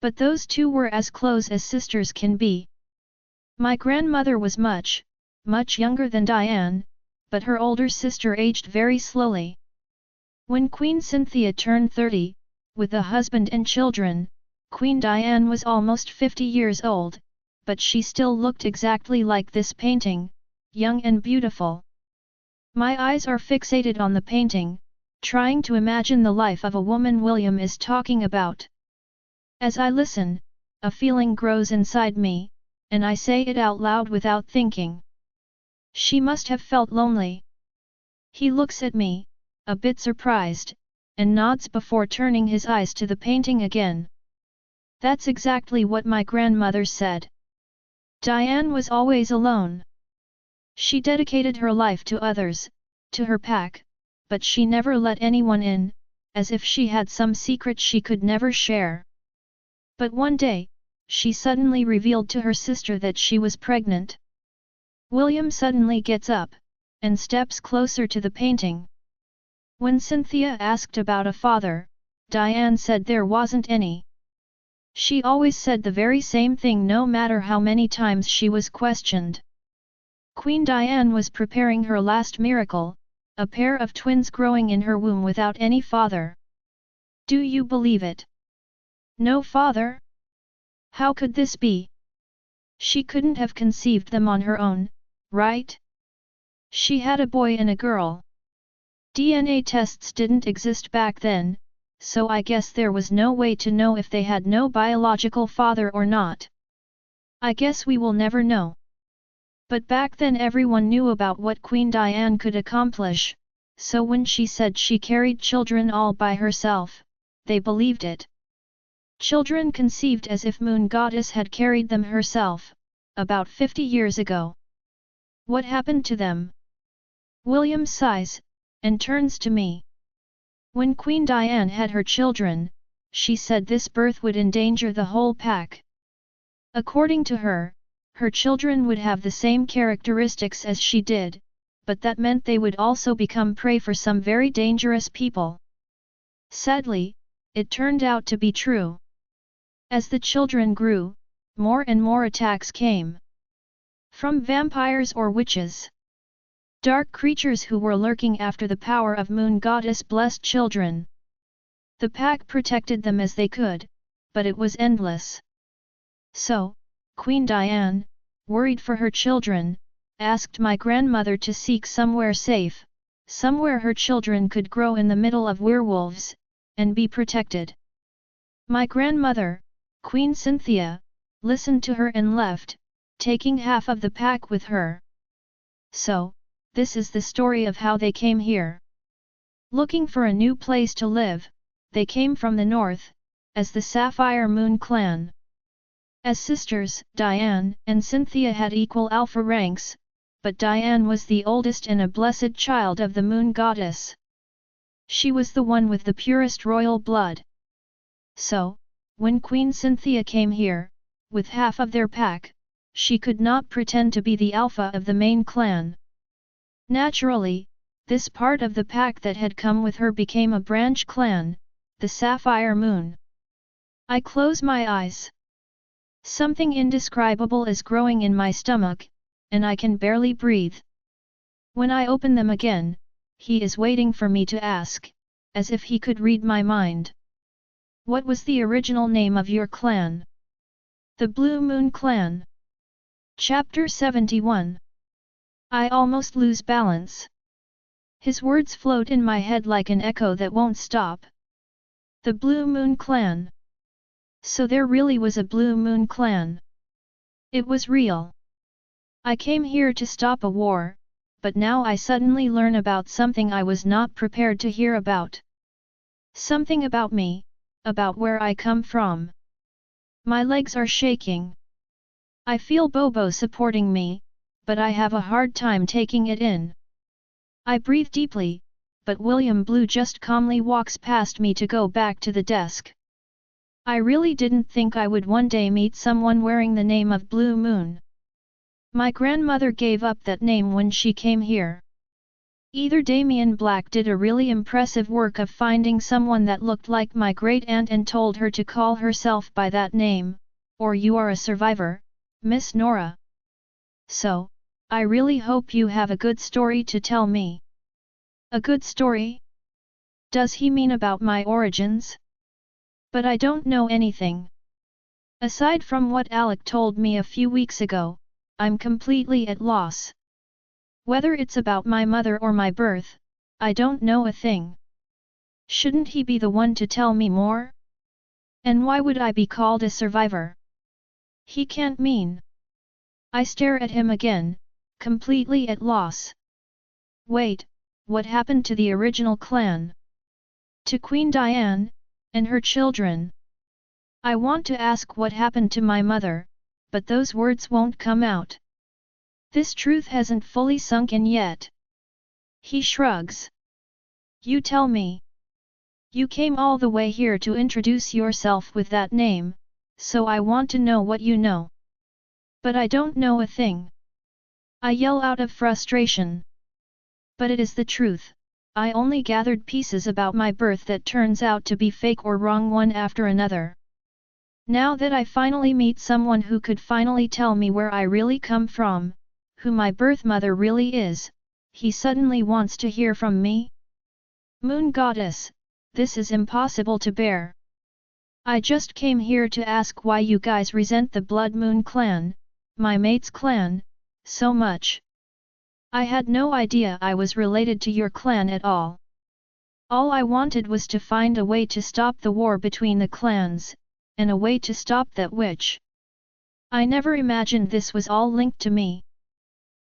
But those two were as close as sisters can be. My grandmother was much younger than Diane, but her older sister aged very slowly. When Queen Cynthia turned 30, with a husband and children, Queen Diane was almost 50 years old, but she still looked exactly like this painting, young and beautiful. My eyes are fixated on the painting, trying to imagine the life of a woman William is talking about. As I listen, a feeling grows inside me, and I say it out loud without thinking. She must have felt lonely. He looks at me, a bit surprised, and nods before turning his eyes to the painting again. That's exactly what my grandmother said. Diane was always alone. She dedicated her life to others, to her pack, but she never let anyone in, as if she had some secret she could never share. But one day, she suddenly revealed to her sister that she was pregnant. William suddenly gets up, and steps closer to the painting. When Cynthia asked about a father, Diane said there wasn't any. She always said the very same thing no matter how many times she was questioned. Queen Diane was preparing her last miracle, a pair of twins growing in her womb without any father. Do you believe it? No father? How could this be? She couldn't have conceived them on her own, right? She had a boy and a girl. DNA tests didn't exist back then, so I guess there was no way to know if they had no biological father or not. I guess we will never know. But back then everyone knew about what Queen Diane could accomplish, so when she said she carried children all by herself, they believed it. Children conceived as if Moon Goddess had carried them herself, about 50 years ago. What happened to them? William sighs, and turns to me. When Queen Diane had her children, she said this birth would endanger the whole pack. According to her, her children would have the same characteristics as she did, but that meant they would also become prey for some very dangerous people. Sadly, it turned out to be true. As the children grew, more and more attacks came. From vampires or witches. Dark creatures who were lurking after the power of Moon Goddess blessed children. The pack protected them as they could, but it was endless. So, Queen Diane, worried for her children, asked my grandmother to seek somewhere safe, somewhere her children could grow in the middle of werewolves, and be protected. My grandmother, Queen Cynthia, listened to her and left, taking half of the pack with her. So, this is the story of how they came here. Looking for a new place to live, they came from the north, as the Sapphire Moon clan. As sisters, Diane and Cynthia had equal alpha ranks, but Diane was the oldest and a blessed child of the Moon Goddess. She was the one with the purest royal blood. So, when Queen Cynthia came here, with half of their pack, she could not pretend to be the alpha of the main clan. Naturally, this part of the pack that had come with her became a branch clan, the Sapphire Moon. I close my eyes. Something indescribable is growing in my stomach, and I can barely breathe. When I open them again, he is waiting for me to ask, as if he could read my mind. What was the original name of your clan? The Blue Moon Clan. Chapter 71. I almost lose balance. His words float in my head like an echo that won't stop. The Blue Moon Clan. So there really was a Blue Moon Clan. It was real. I came here to stop a war, but now I suddenly learn about something I was not prepared to hear about. Something about me, about where I come from. My legs are shaking. I feel Bobo supporting me, but I have a hard time taking it in. I breathe deeply, but William Blue just calmly walks past me to go back to the desk. I really didn't think I would one day meet someone wearing the name of Blue Moon. My grandmother gave up that name when she came here. Either Damien Black did a really impressive work of finding someone that looked like my great-aunt and told her to call herself by that name, or you are a survivor, Miss Nora. So, I really hope you have a good story to tell me. A good story? Does he mean about my origins? But I don't know anything. Aside from what Alec told me a few weeks ago, I'm completely at loss. Whether it's about my mother or my birth, I don't know a thing. Shouldn't he be the one to tell me more? And why would I be called a survivor? He can't mean. I stare at him again, completely at loss. Wait, what happened to the original clan? To Queen Diane, and her children? I want to ask what happened to my mother, but those words won't come out. This truth hasn't fully sunk in yet. He shrugs. You tell me. You came all the way here to introduce yourself with that name, so I want to know what you know. But I don't know a thing. I yell out of frustration. But it is the truth. I only gathered pieces about my birth that turns out to be fake or wrong one after another. Now that I finally meet someone who could finally tell me where I really come from, who my birth mother really is, he suddenly wants to hear from me? Moon Goddess, this is impossible to bear. I just came here to ask why you guys resent the Blood Moon Clan, my mate's clan, so much. I had no idea I was related to your clan at all. All I wanted was to find a way to stop the war between the clans, and a way to stop that witch. I never imagined this was all linked to me.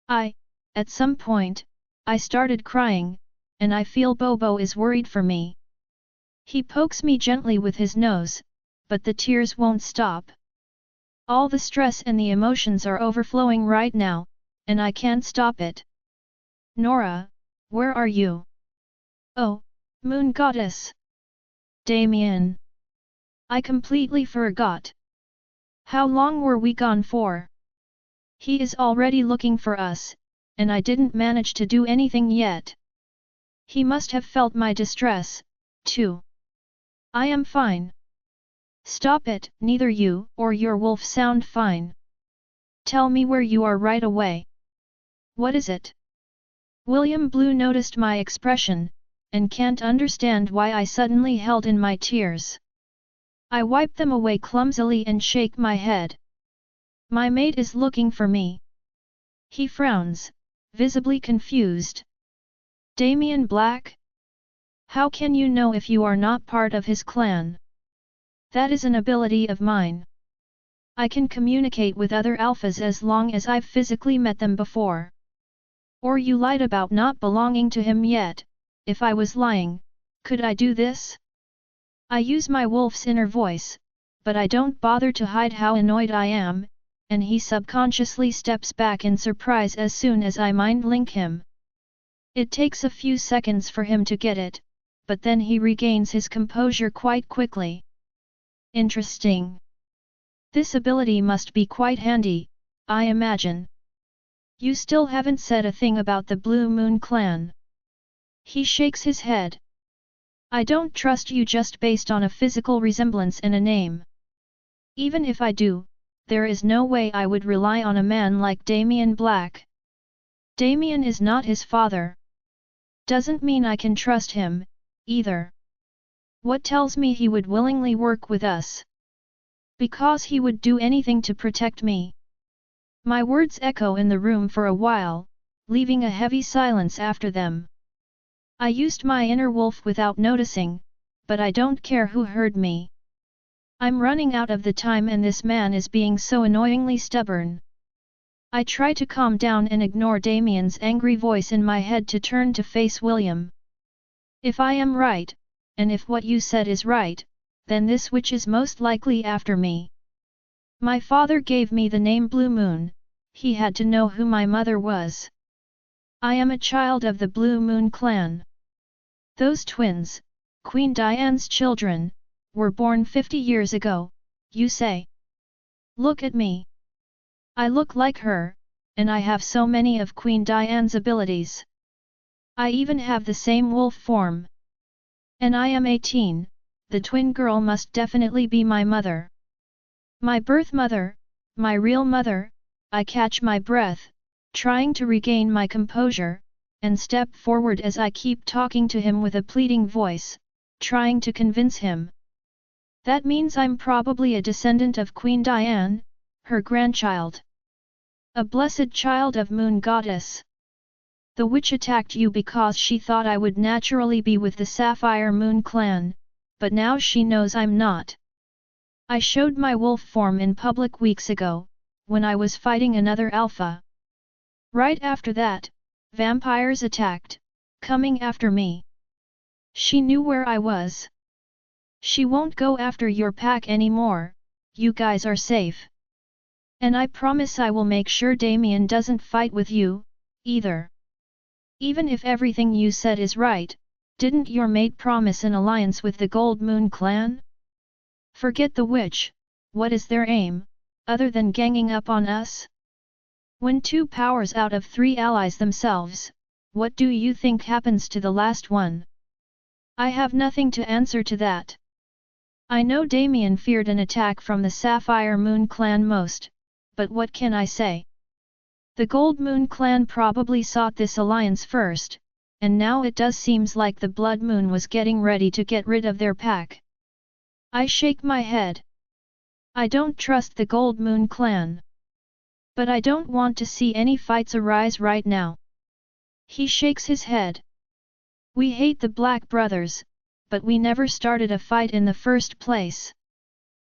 At some point, I started crying, and I feel Bobo is worried for me. He pokes me gently with his nose, but the tears won't stop. All the stress and the emotions are overflowing right now, and I can't stop it. Nora, where are you? Oh, Moon Goddess. Damien. I completely forgot. How long were we gone for? He is already looking for us, and I didn't manage to do anything yet. He must have felt my distress, too. I am fine. Stop it, neither you or your wolf sound fine. Tell me where you are right away. What is it? William Blue noticed my expression, and can't understand why I suddenly held in my tears. I wipe them away clumsily and shake my head. My mate is looking for me. He frowns, visibly confused. Damien Black? How can you know if you are not part of his clan? That is an ability of mine. I can communicate with other alphas as long as I've physically met them before. Or you lied about not belonging to him yet. If I was lying, could I do this? I use my wolf's inner voice, but I don't bother to hide how annoyed I am, and he subconsciously steps back in surprise as soon as I mind link him. It takes a few seconds for him to get it, but then he regains his composure quite quickly. Interesting. This ability must be quite handy, I imagine. You still haven't said a thing about the Blue Moon clan. He shakes his head. I don't trust you just based on a physical resemblance and a name. Even if I do, there is no way I would rely on a man like Damian Black. Damian is not his father. Doesn't mean I can trust him, either. What tells me he would willingly work with us? Because he would do anything to protect me. My words echo in the room for a while, leaving a heavy silence after them. I used my inner wolf without noticing, but I don't care who heard me. I'm running out of the time and this man is being so annoyingly stubborn. I try to calm down and ignore Damian's angry voice in my head to turn to face William. If I am right, and if what you said is right, then this witch is most likely after me. My father gave me the name Blue Moon, he had to know who my mother was. I am a child of the Blue Moon clan. Those twins, Queen Diane's children, were born 50 years ago, you say? Look at me. I look like her, and I have so many of Queen Diane's abilities. I even have the same wolf form. And I am 18, the twin girl must definitely be my mother. My birth mother, my real mother. I catch my breath, trying to regain my composure, and step forward as I keep talking to him with a pleading voice, trying to convince him. That means I'm probably a descendant of Queen Diane, her grandchild. A blessed child of Moon Goddess. The witch attacked you because she thought I would naturally be with the Sapphire Moon clan, but now she knows I'm not. I showed my wolf form in public weeks ago, when I was fighting another alpha. Right after that, vampires attacked, coming after me. She knew where I was. She won't go after your pack anymore, you guys are safe. And I promise I will make sure Damian doesn't fight with you, either. Even if everything you said is right, didn't your mate promise an alliance with the Gold Moon clan? Forget the witch, what is their aim, other than ganging up on us? When 2 powers out of 3 allies themselves, what do you think happens to the last one? I have nothing to answer to that. I know Damian feared an attack from the Sapphire Moon clan most, but what can I say? The Gold Moon clan probably sought this alliance first, and now it does seems like the Blood Moon was getting ready to get rid of their pack. I shake my head. I don't trust the Gold Moon clan. But I don't want to see any fights arise right now. He shakes his head. We hate the Black Brothers, but we never started a fight in the first place.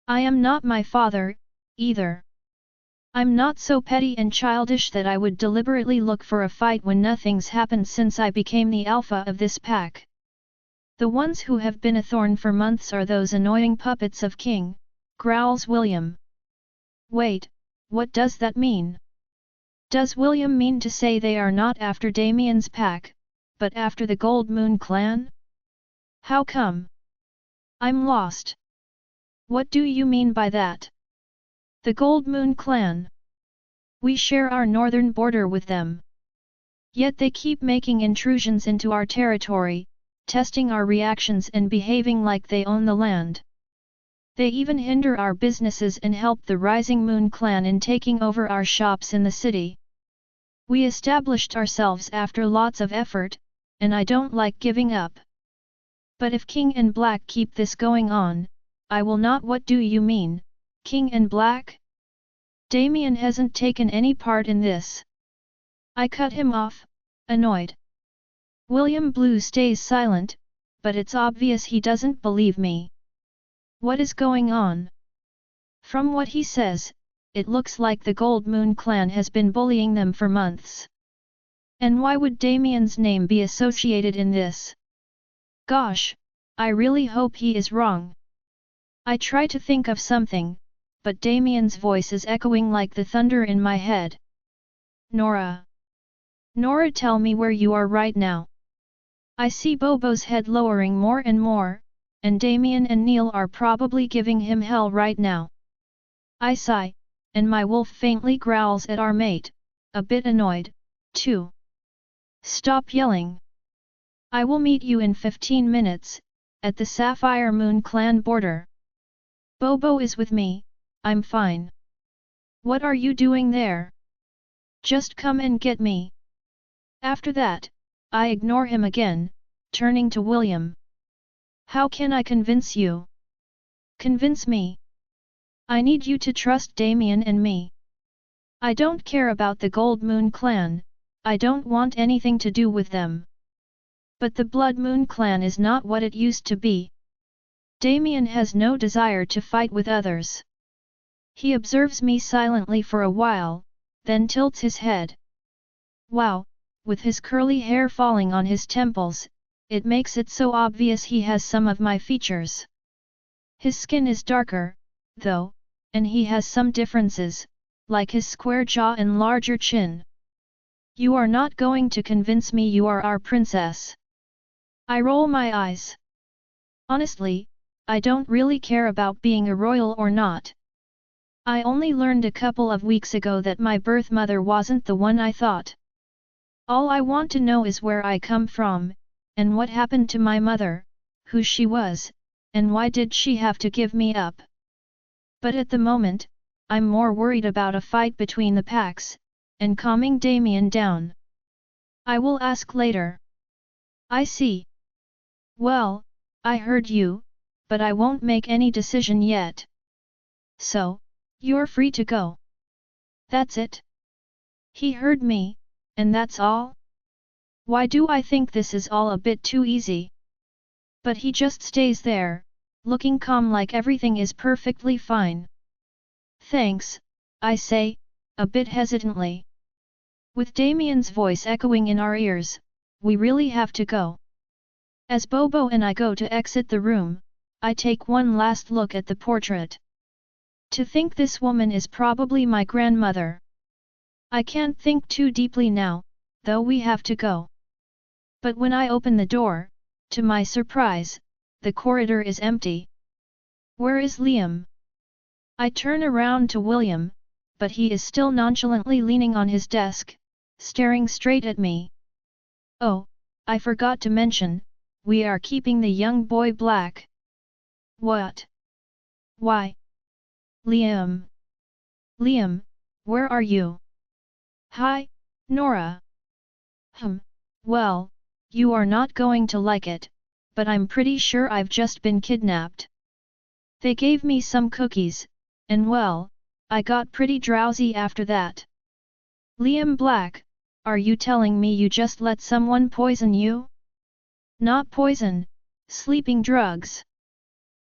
I am not my father, either. I'm not so petty and childish that I would deliberately look for a fight when nothing's happened since I became the alpha of this pack. The ones who have been a thorn for months are those annoying puppets of King, growls William. Wait, what does that mean? Does William mean to say they are not after Damian's pack, but after the Gold Moon clan? How come? I'm lost. What do you mean by that? The Gold Moon clan. We share our northern border with them. Yet they keep making intrusions into our territory, testing our reactions and behaving like they own the land. They even hinder our businesses and help the Rising Moon clan in taking over our shops in the city. We established ourselves after lots of effort, and I don't like giving up. But if King and Black keep this going on, I will not. What do you mean, King and Black? Damian hasn't taken any part in this. I cut him off, annoyed. William Blue stays silent, but it's obvious he doesn't believe me. What is going on? From what he says, it looks like the Gold Moon clan has been bullying them for months. And why would Damian's name be associated in this? Gosh, I really hope he is wrong. I try to think of something, but Damian's voice is echoing like the thunder in my head. Nora. Nora, tell me where you are right now. I see Bobo's head lowering more and more, and Damian and Neil are probably giving him hell right now. I sigh, and my wolf faintly growls at our mate, a bit annoyed, too. Stop yelling. I will meet you in 15 minutes, at the Sapphire Moon clan border. Bobo is with me, I'm fine. What are you doing there? Just come and get me. After that, I ignore him again, turning to William. How can I convince you? Convince me. I need you to trust Damien and me. I don't care about the Gold Moon clan, I don't want anything to do with them. But the Blood Moon clan is not what it used to be. Damien has no desire to fight with others. He observes me silently for a while, then tilts his head. Wow, with his curly hair falling on his temples, it makes it so obvious he has some of my features. His skin is darker, though, and he has some differences, like his square jaw and larger chin. You are not going to convince me you are our princess. I roll my eyes. Honestly, I don't really care about being a royal or not. I only learned a couple of weeks ago that my birth mother wasn't the one I thought. All I want to know is where I come from, and what happened to my mother, who she was, and why did she have to give me up. But at the moment, I'm more worried about a fight between the packs, and calming Damien down. I will ask later. I see. Well, I heard you, but I won't make any decision yet. So, you're free to go. That's it. He heard me, and that's all? Why do I think this is all a bit too easy? But he just stays there, looking calm like everything is perfectly fine. Thanks, I say, a bit hesitantly. With Damien's voice echoing in our ears, we really have to go. As Bobo and I go to exit the room, I take one last look at the portrait. To think this woman is probably my grandmother. I can't think too deeply now, though we have to go. But when I open the door, to my surprise, the corridor is empty. Where is Liam? I turn around to William, but he is still nonchalantly leaning on his desk, staring straight at me. Oh, I forgot to mention, we are keeping the young boy black. What? Why? Liam? Liam, where are you? Hi, Nora. Well, you are not going to like it, but I'm pretty sure I've just been kidnapped. They gave me some cookies, and well, I got pretty drowsy after that. Liam Black, are you telling me you just let someone poison you? Not poison, sleeping drugs.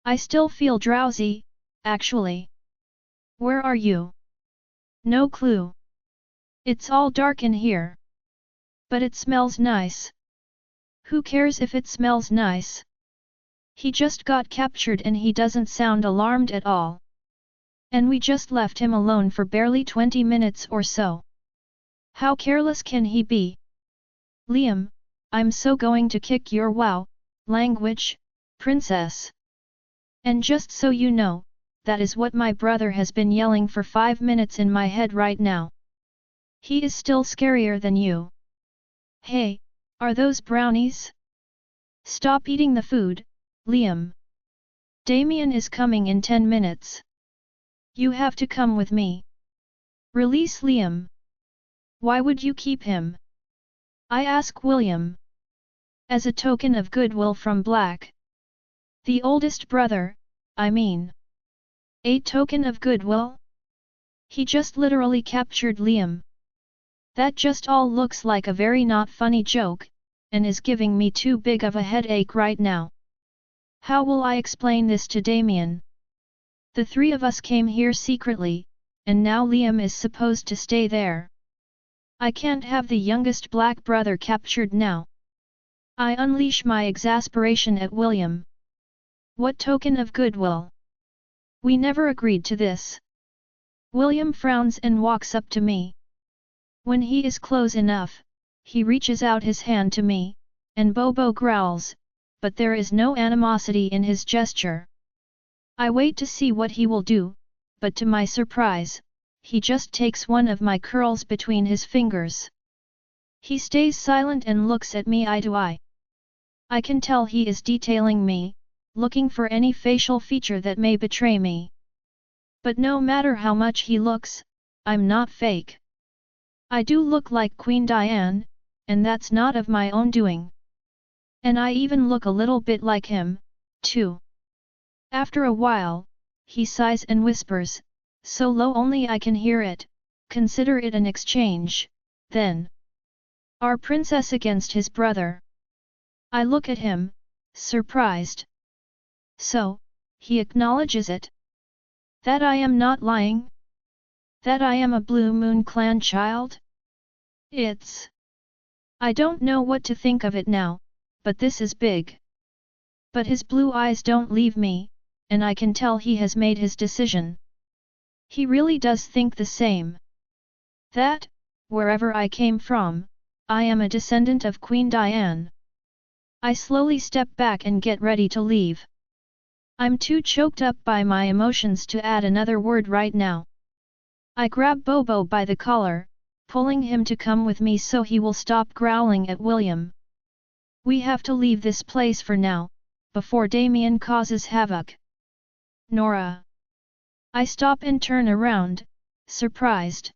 I still feel drowsy, actually. Where are you? No clue. It's all dark in here. But it smells nice. Who cares if it smells nice? He just got captured and he doesn't sound alarmed at all. And we just left him alone for barely 20 minutes or so. How careless can he be? Liam, I'm so going to kick your wow, language, princess. And just so you know, that is what my brother has been yelling for 5 minutes in my head right now. He is still scarier than you. Hey, are those brownies? Stop eating the food, Liam. Damien is coming in 10 minutes. You have to come with me. Release Liam. Why would you keep him? I ask William. As a token of goodwill from Black. The oldest brother, I mean. A token of goodwill? He just literally captured Liam. That just all looks like a very not funny joke, and is giving me too big of a headache right now. How will I explain this to Damien? The three of us came here secretly, and now Liam is supposed to stay there. I can't have the youngest black brother captured now. I unleash my exasperation at William. What token of goodwill? We never agreed to this. William frowns and walks up to me. When he is close enough, he reaches out his hand to me, and Bobo growls, but there is no animosity in his gesture. I wait to see what he will do, but to my surprise, he just takes one of my curls between his fingers. He stays silent and looks at me eye to eye. I can tell he is detailing me, looking for any facial feature that may betray me. But no matter how much he looks, I'm not fake. I do look like Queen Diane, and that's not of my own doing. And I even look a little bit like him, too. After a while, he sighs and whispers, so low only I can hear it, consider it an exchange, then. Our princess against his brother. I look at him, surprised. So, he acknowledges it. That I am not lying? That I am a Blue Moon Clan child? It's... I don't know what to think of it now, but this is big. But his blue eyes don't leave me, and I can tell he has made his decision. He really does think the same. That, wherever I came from, I am a descendant of Queen Diane. I slowly step back and get ready to leave. I'm too choked up by my emotions to add another word right now. I grab Bobo by the collar, pulling him to come with me so he will stop growling at William. We have to leave this place for now, before Damien causes havoc. Nora. I stop and turn around, surprised.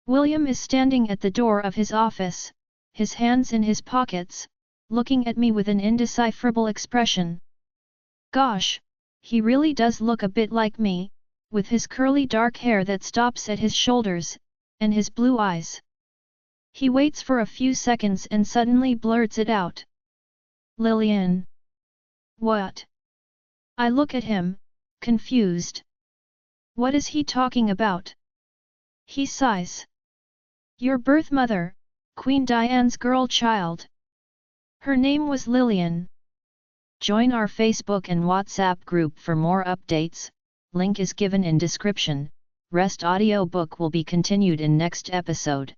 William is standing at the door of his office, his hands in his pockets, looking at me with an indecipherable expression. Gosh, he really does look a bit like me, with his curly dark hair that stops at his shoulders, and his blue eyes. He waits for a few seconds and suddenly blurts it out. Lillian. What? I look at him, confused. What is he talking about? He sighs. Your birth mother, Queen Diane's girl child. Her name was Lillian. Join our Facebook and WhatsApp group for more updates, link is given in description. Rest audiobook will be continued in next episode.